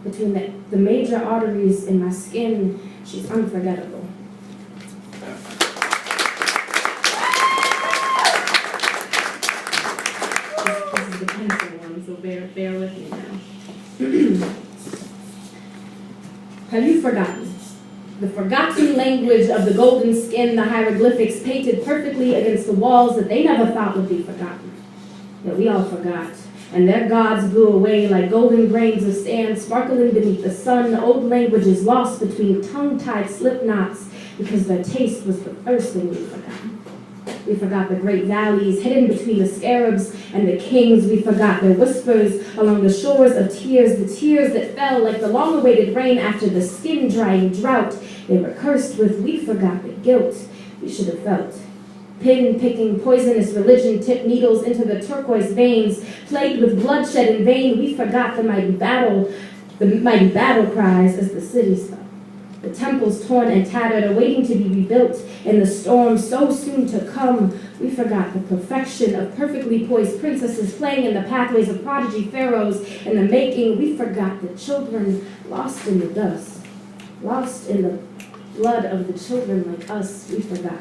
Speaker 7: Between the major arteries in my skin, she's unforgettable. This is the pencil one, so now. Have you forgotten? The forgotten language of the golden skin, the hieroglyphics painted perfectly against the walls that they never thought would be forgotten. That we all forgot. And their gods blew away like golden grains of sand sparkling beneath the sun. Old languages lost between tongue-tied slip knots because their taste was the first thing we forgot. We forgot the great valleys hidden between the scarabs and the kings. We forgot their whispers along the shores of tears, the tears that fell like the long-awaited rain after the skin-drying drought they were cursed with. We forgot the guilt we should have felt. Pin-picking, poisonous religion tipped needles into the turquoise veins, plagued with bloodshed in vain. We forgot the mighty battle cries as the cities fell. The temples torn and tattered, awaiting to be rebuilt in the storm so soon to come. We forgot the perfection of perfectly poised princesses playing in the pathways of prodigy pharaohs in the making. We forgot the children lost in the dust, lost in the blood of the children like us. We forgot.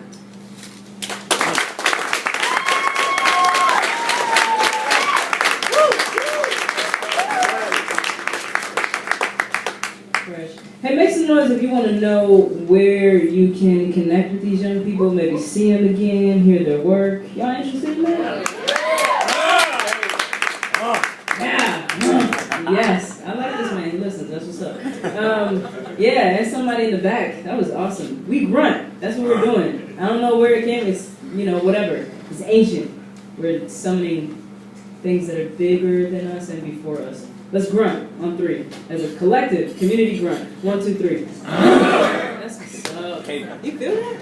Speaker 2: Hey, make some noise if you want to know where you can connect with these young people, maybe see them again, hear their work. Y'all interested in that? Yeah. Yes. I like this man. He listens. That's what's up. Yeah, there's somebody in the back. That was awesome. We grunt. That's what we're doing. I don't know where it came. It's, whatever. It's ancient. We're summoning things that are bigger than us and before us. Let's grunt on 3. As a collective, community grunt. 1, 2, 3. That's what's up. You feel that?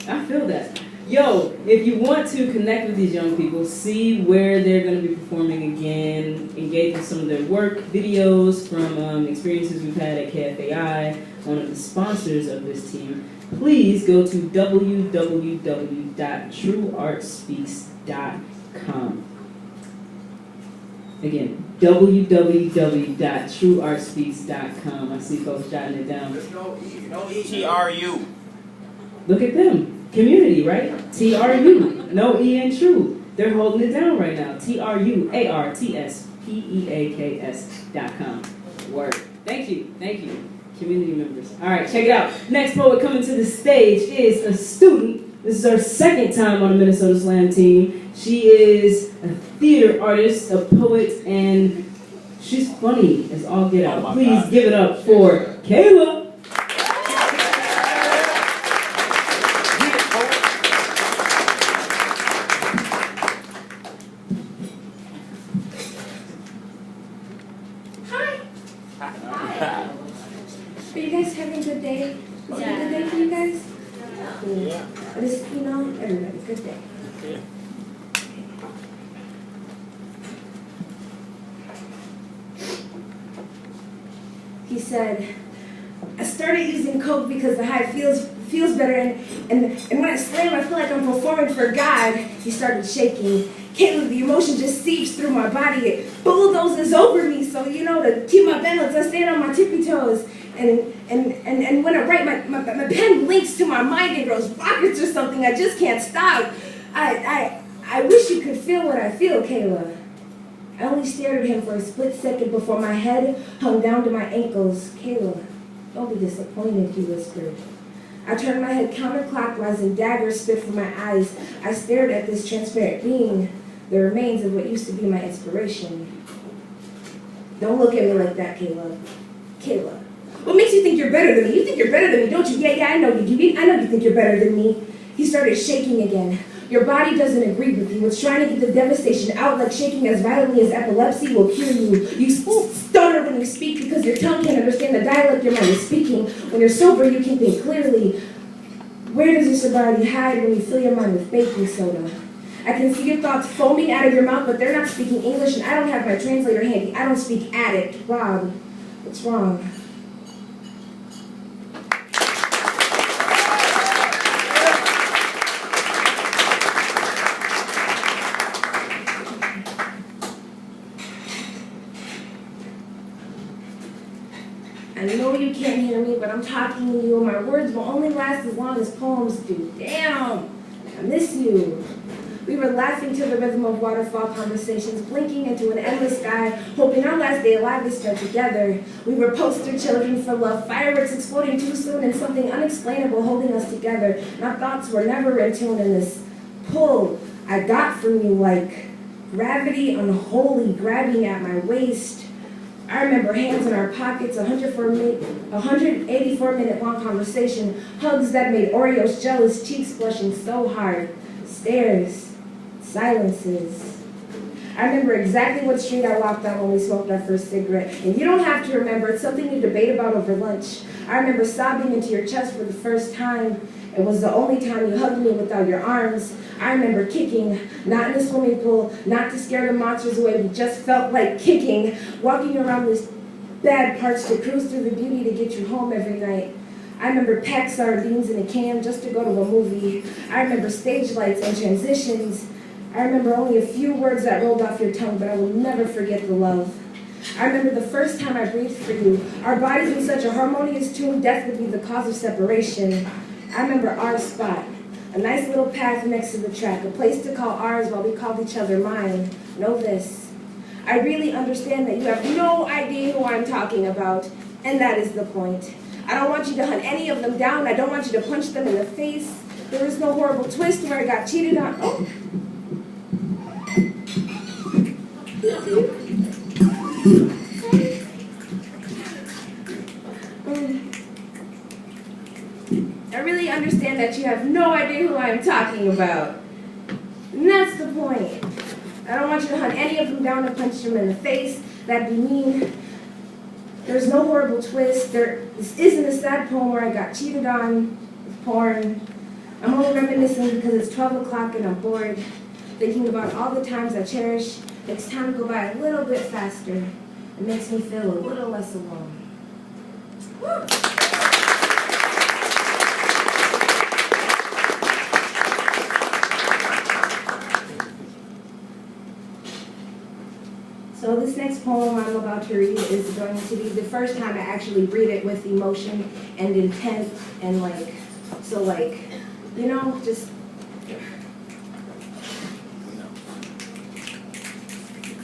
Speaker 2: I feel that. Yo, if you want to connect with these young people, see where they're going to be performing again, engage with some of their work, videos from experiences we've had at KFAI, one of the sponsors of this team, please go to www.trueartspeaks.com. Again, www.trueartspeaks.com. I see folks jotting it down.
Speaker 8: There's no E.
Speaker 3: TRU.
Speaker 2: Look at them. Community, right? TRU. No E in true. They're holding it down right now. TRUARTSPEAKS.com. Word. Thank you. Thank you. Community members. All right, check it out. Next poet coming to the stage is a student. This is her second time on the Minnesota Slam team. She is a theater artist, a poet, and she's funny as all get out. Please give it up for Kayla.
Speaker 9: Are you guys having a good day? Is it a good day for you guys? Yeah. Just, everybody, good day.
Speaker 3: Yeah.
Speaker 9: He said, I started using coke because the high feels better, and when I slam, I feel like I'm performing for God. He started shaking. Caitlin, the emotion just seeps through my body. It bulldozes over me, so to keep my balance, I stand on my tippy toes. And when I write, my pen links to my mind and grows rockets or something. I just can't stop. I wish you could feel what I feel, Kayla. I only stared at him for a split second before my head hung down to my ankles. Kayla, don't be disappointed, he whispered. I turned my head counterclockwise and daggers spit from my eyes. I stared at this transparent being, the remains of what used to be my inspiration. Don't look at me like that, Kayla. Kayla. What makes you think you're better than me? You think you're better than me, don't you? Yeah, I know you do. I know you think you're better than me. He started shaking again. Your body doesn't agree with you. It's trying to get the devastation out, like shaking as violently as epilepsy will cure you. You stutter when you speak because your tongue can't understand the dialect your mind is speaking. When you're sober, you can think clearly. Where does your sobriety hide when you fill your mind with baking soda? I can see your thoughts foaming out of your mouth, but they're not speaking English, and I don't have my translator handy. I don't speak addict. Rob, what's wrong? I know you can't hear me, but I'm talking to you, and my words will only last as long as poems do. Damn! I miss you. We were laughing to the rhythm of waterfall conversations, blinking into an endless sky, hoping our last day alive to start together. We were poster children for love, fireworks exploding too soon, and something unexplainable holding us together. And our thoughts were never in tune, in this pull I got from you, like gravity unholy grabbing at my waist. I remember hands in our pockets, 184-minute long conversation, hugs that made Oreos jealous, cheeks blushing so hard, stares, silences. I remember exactly what street I walked on when we smoked our first cigarette, and you don't have to remember, it's something you debate about over lunch. I remember sobbing into your chest for the first time. It was the only time you hugged me without your arms. I remember kicking, not in the swimming pool, not to scare the monsters away, we just felt like kicking, walking around this bad parts to cruise through the beauty to get you home every night. I remember packed sardines in a can just to go to a movie. I remember stage lights and transitions. I remember only a few words that rolled off your tongue, but I will never forget the love. I remember the first time I breathed for you. Our bodies in such a harmonious tune, death would be the cause of separation. I remember our spot. A nice little path next to the track, a place to call ours while we called each other mine. Know this. I really understand that you have no idea who I'm talking about, and that is the point. I don't want you to hunt any of them down. I don't want you to punch them in the face. There was no horrible twist where I got cheated on. Oh. I really understand that you have no idea who I am talking about. And that's the point. I don't want you to hunt any of them down and punch them in the face. That'd be mean. There's no horrible twist. This isn't a sad poem where I got cheated on with porn. I'm only reminiscing because it's 12 o'clock and I'm bored, thinking about all the times I cherish. Makes time go by a little bit faster. It makes me feel a little less alone. Woo! So this next poem I'm about to read is going to be the first time I actually read it with emotion and intent and you know, just.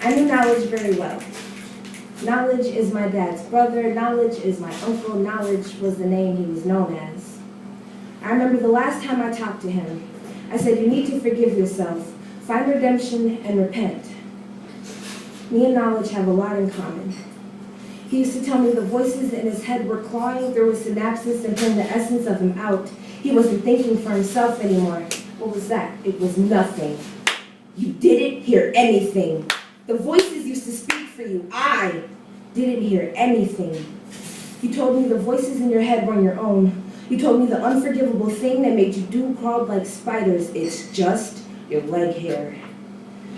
Speaker 9: I knew knowledge very well. Knowledge is my dad's brother. Knowledge is my uncle. Knowledge was the name he was known as. I remember the last time I talked to him, I said, you need to forgive yourself, find redemption, and repent. Me and Knowledge have a lot in common. He used to tell me the voices in his head were clawing through his synapses and pulling the essence of him out. He wasn't thinking for himself anymore. What was that? It was nothing. You didn't hear anything. The voices used to speak for you. I didn't hear anything. You told me the voices in your head weren't your own. You told me the unforgivable thing that made you doom crawled like spiders. It's just your leg hair.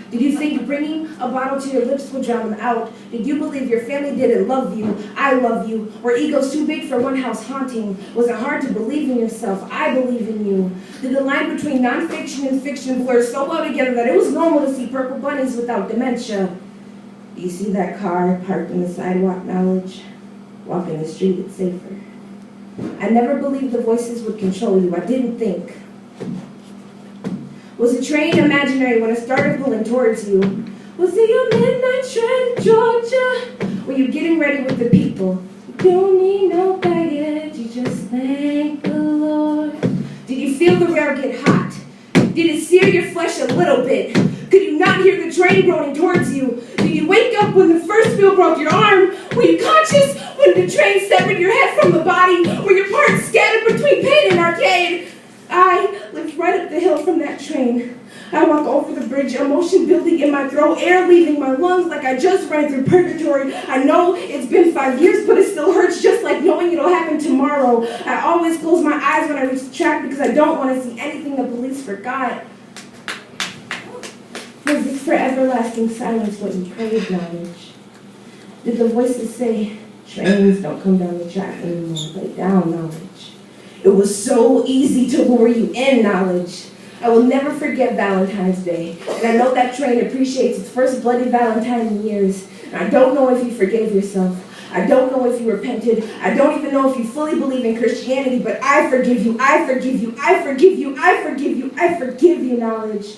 Speaker 9: Did you think bringing a bottle to your lips would drown them out? Did you believe your family didn't love you? I love you. Were egos too big for one house haunting? Was it hard to believe in yourself? I believe in you. Did the line between nonfiction and fiction blur so well together that it was normal to see purple bunnies without dementia? Do you see that car parked on the sidewalk? Knowledge? Walking the street, it's safer. I never believed the voices would control you. I didn't think. Was the train imaginary when it started pulling towards you? Was it your midnight train, Georgia? Were you getting ready with the people? You don't need no baggage, you just thank the Lord. Did you feel the rail get hot? Did it sear your flesh a little bit? Could you not hear the train groaning towards you? Did you wake up when the first wheel broke your arm? Were you conscious when the train severed your head from the body? Were your parts scattered between pain and arcade? I lived right up the hill from that train. I walk over the bridge, emotion building in my throat, air leaving my lungs like I just ran through purgatory. I know it's been 5 years, but it still hurts just like knowing it'll happen tomorrow. I always close my eyes when I reach the track because I don't want to see anything the police forgot. Was this for everlasting silence what you prayed, Knowledge? Did the voices say, trains don't come down the track anymore, lay down, Knowledge? It was so easy to lure you in, Knowledge. I will never forget Valentine's Day, and I know that train appreciates its first bloody Valentine in years. And I don't know if you forgave yourself. I don't know if you repented. I don't even know if you fully believe in Christianity, but I forgive you, I forgive you, I forgive you, I forgive you, I forgive you, Knowledge.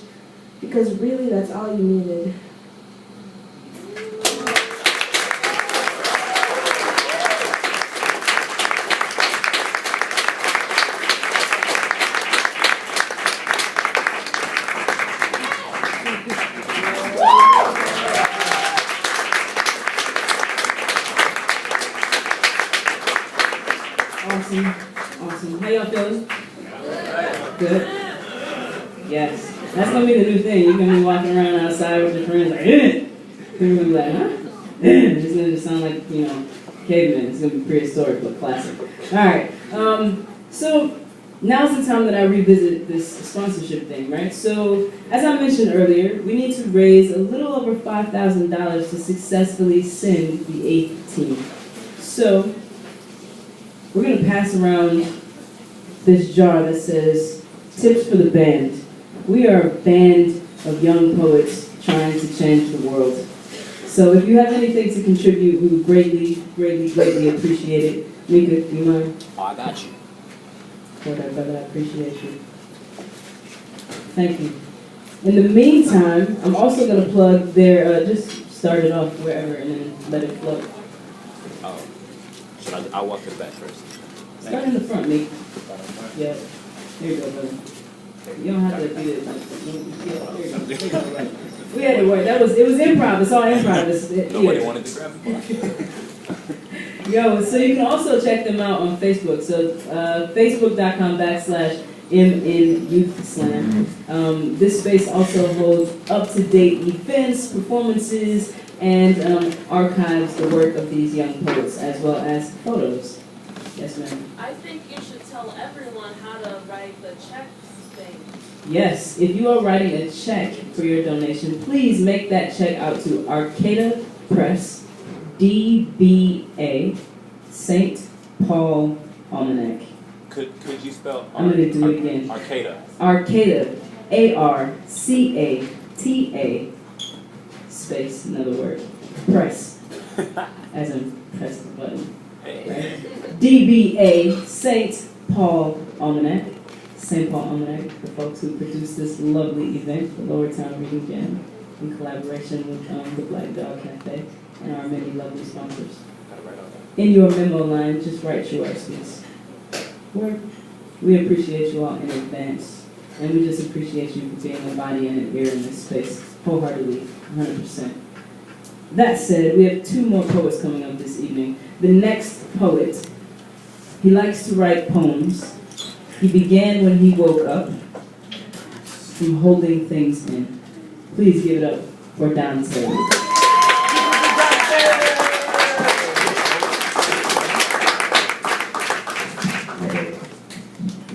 Speaker 5: because really that's all you needed.
Speaker 2: Awesome. How y'all feeling? Good? Yes. That's gonna be the new thing. You're gonna be walking around outside with your friends like, eh! They're gonna be like, huh? It's gonna just sound like, cavemen. It's gonna be prehistoric but classic. Alright. So now's the time that I revisit this sponsorship thing, right? So as I mentioned earlier, we need to raise a little over $5,000 to successfully send the 8th team. So we're going to pass around this jar that says, tips for the band. We are a band of young poets trying to change the world. So if you have anything to contribute, we would greatly appreciate it. Mika, do you mind?
Speaker 4: Oh, I got you.
Speaker 2: Brother, I appreciate you. Thank you. In the meantime, I'm also going to plug their, just start it off wherever and then let it flow.
Speaker 4: Oh, I'll walk to the back first.
Speaker 2: Start in the front, Nick. Yeah. Here you go, brother. You don't have to do this. We had to work. It was improv. It's all improv.
Speaker 4: Nobody wanted to grab the
Speaker 2: Yo, so you can also check them out on Facebook. So facebook.com/MN Youth Slam. This space also holds up-to-date events, performances, and archives the work of these young poets, as well as photos. Yes, ma'am.
Speaker 6: I think you should tell everyone how to write the check thing.
Speaker 2: Yes, if you are writing a check for your donation, please make that check out to Arcata Press, DBA, St. Paul Almanac.
Speaker 4: Could you spell?
Speaker 2: I'm going to do it again.
Speaker 4: Arcata.
Speaker 2: Arcata, ARCATA, space, another word, press, as in press the button. Right? DBA, St. Paul Almanac. St. Paul Almanac, the folks who produced this lovely event, the Lowertown Reading Jam, in collaboration with the Black Dog Cafe and our many lovely sponsors. In your memo line, just write yours, please. We appreciate you all in advance, and we just appreciate you for being a body and an ear in this space, wholeheartedly, 100%. That said, we have 2 more poets coming up this evening. The next poet, he likes to write poems. He began when he woke up from holding things in. Please give it up for Dante.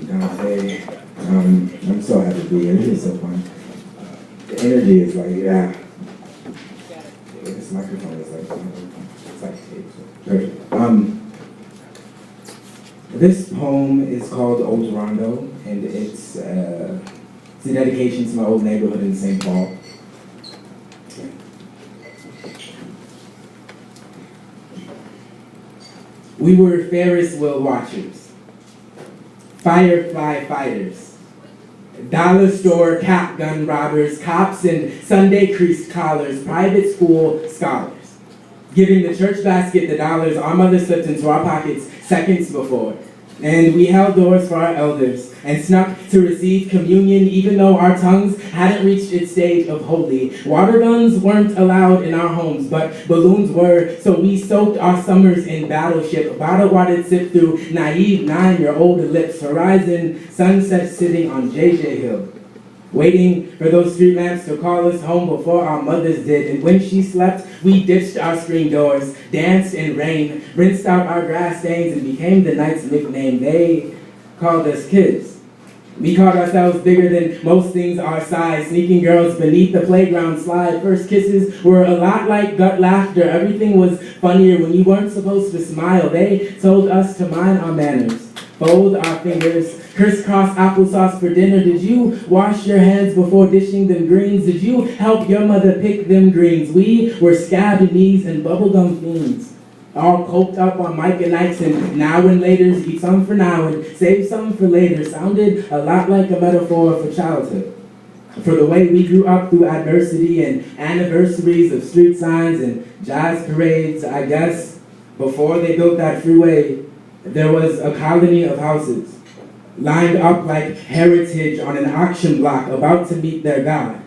Speaker 10: Dante, I'm so happy to be here. This is so fun. The energy is like, yeah. This microphone is like, it's like tape. Perfect. This poem is called Old Rondo, and it's a dedication to my old neighborhood in St. Paul. We were Ferris wheel watchers, firefly fighters, dollar store cap gun robbers, cops in Sunday creased collars, private school scholars, giving the church basket the dollars our mother slipped into our pockets seconds before. And we held doors for our elders and snuck to receive communion even though our tongues hadn't reached its stage of holy. Water guns weren't allowed in our homes, but balloons were, so we soaked our summers in battleship. Bottled water sip through naive 9-year-old lips. Horizon sunset sitting on JJ Hill, waiting for those street lamps to call us home before our mothers did. And when she slept, we ditched our screen doors, danced in rain, rinsed out our grass stains, and became the night's nickname. They called us kids. We called ourselves bigger than most things our size, sneaking girls beneath the playground slide. First kisses were a lot like gut laughter. Everything was funnier when you weren't supposed to smile. They told us to mind our manners, fold our fingers, crisscross applesauce for dinner. Did you wash your hands before dishing them greens? Did you help your mother pick them greens? We were scabbed knees and bubblegum fiends, all coked up on Mike and Ike's and now and laters. Eat some for now and save some for later. Sounded a lot like a metaphor for childhood. For the way we grew up through adversity and anniversaries of street signs and jazz parades, I guess before they built that freeway, there was a colony of houses lined up like heritage on an auction block about to meet their God.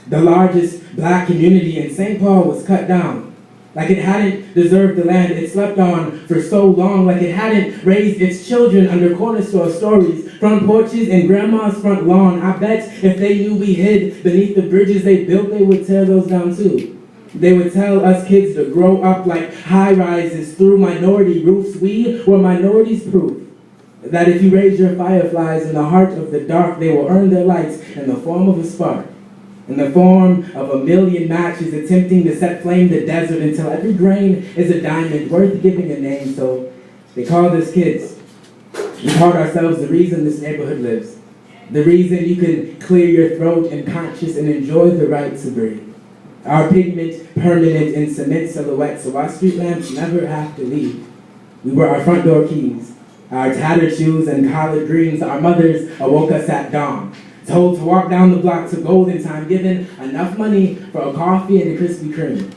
Speaker 10: The largest black community in St. Paul was cut down. Like it hadn't deserved the land it slept on for so long, like it hadn't raised its children under corner store stories, front porches, and grandma's front lawn. I bet if they knew we hid beneath the bridges they built, they would tear those down too. They would tell us kids to grow up like high-rises through minority roofs. We were minorities proof that if you raise your fireflies in the heart of the dark, they will earn their lights in the form of a spark. In the form of a million matches attempting to set flame the desert until every grain is a diamond worth giving a name. So they called us kids. We called ourselves the reason this neighborhood lives. The reason you can clear your throat and conscious and enjoy the right to breathe. Our pigment permanent in cement silhouette, so our street lamps never have to leave. We were our front door keys, our tattered shoes and collard greens. Our mothers awoke us at dawn, told to walk down the block to Golden Time, given enough money for a coffee and a Krispy Kreme.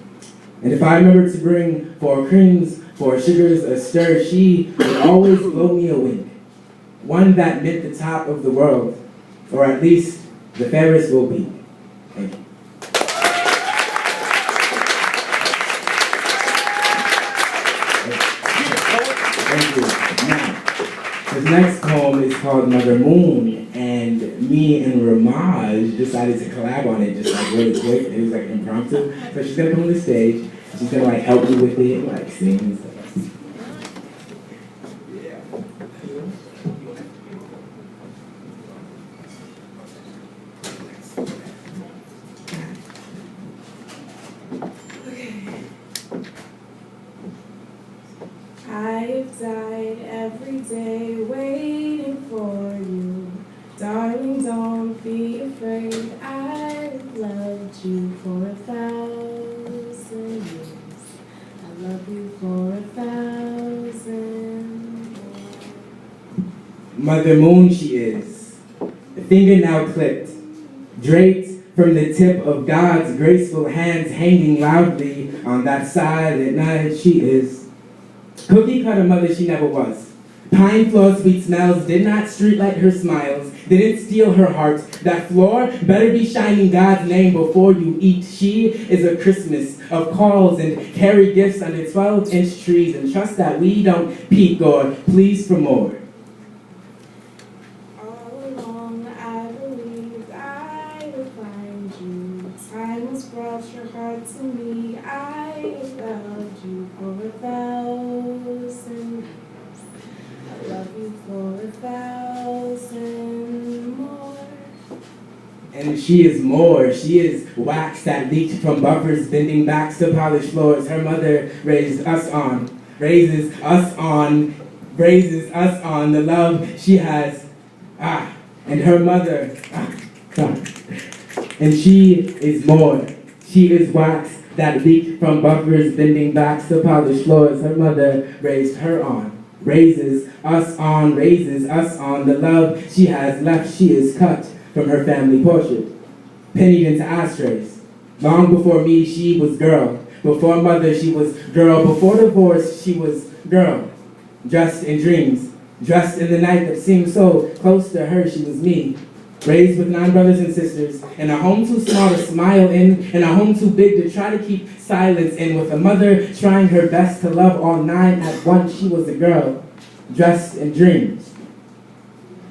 Speaker 10: And if I remembered to bring 4 creams, 4 sugars, a stir, she would always blow me a wink. One that meant the top of the world, or at least the Ferris will be. Thank you. Thank you. Now, this next poem is called Mother Moon, and me and Ramaj decided to collab on it just like really quick. It was like impromptu. So she's gonna come on the stage, she's gonna like help me with it, and like sing and stuff.
Speaker 5: I've died every day waiting for you. Darling, don't be afraid. I've loved you for 1,000 years. I love you for 1,000 more.
Speaker 10: Mother Moon she is, the fingernail clipped, draped from the tip of God's graceful hands hanging loudly on that silent night she is. Cookie cutter mother she never was. Pine floor sweet smells did not streetlight her smiles, didn't steal her heart. That floor better be shining God's name before you eat. She is a Christmas of calls and carry gifts under 12-inch trees, and trust that we don't peek or please for more.
Speaker 5: All along I believed I would find you. Time has brought your heart to me. I loved you for 1,000 years. I love you for 1,000 more.
Speaker 10: And she is more. She is wax that leaked from buffers, bending backs to polished floors. Her mother raises us on the love she has. And her mother. And she is more. She is wax that leaked from buffers, bending backs to polished floors. Her mother raises us on the love she has left. She is cut from her family portrait, pennied into ashtrays. Long before me, she was girl. Before mother, she was girl. Before divorce, she was girl. Dressed in dreams, dressed in the night that seemed so close to her, she was me. Raised with 9 brothers and sisters, in a home too small to smile in a home too big to try to keep silence in, with a mother trying her best to love all 9 at once. She was a girl, dressed in dreams.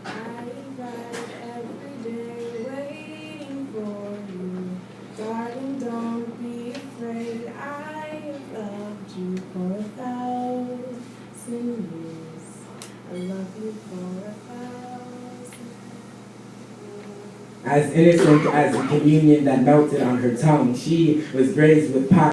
Speaker 5: I ride every day waiting for you. Darling, don't be afraid. I have loved you for 1,000 years. I love you for 1,000.
Speaker 10: As innocent as the communion that melted on her tongue, she was raised with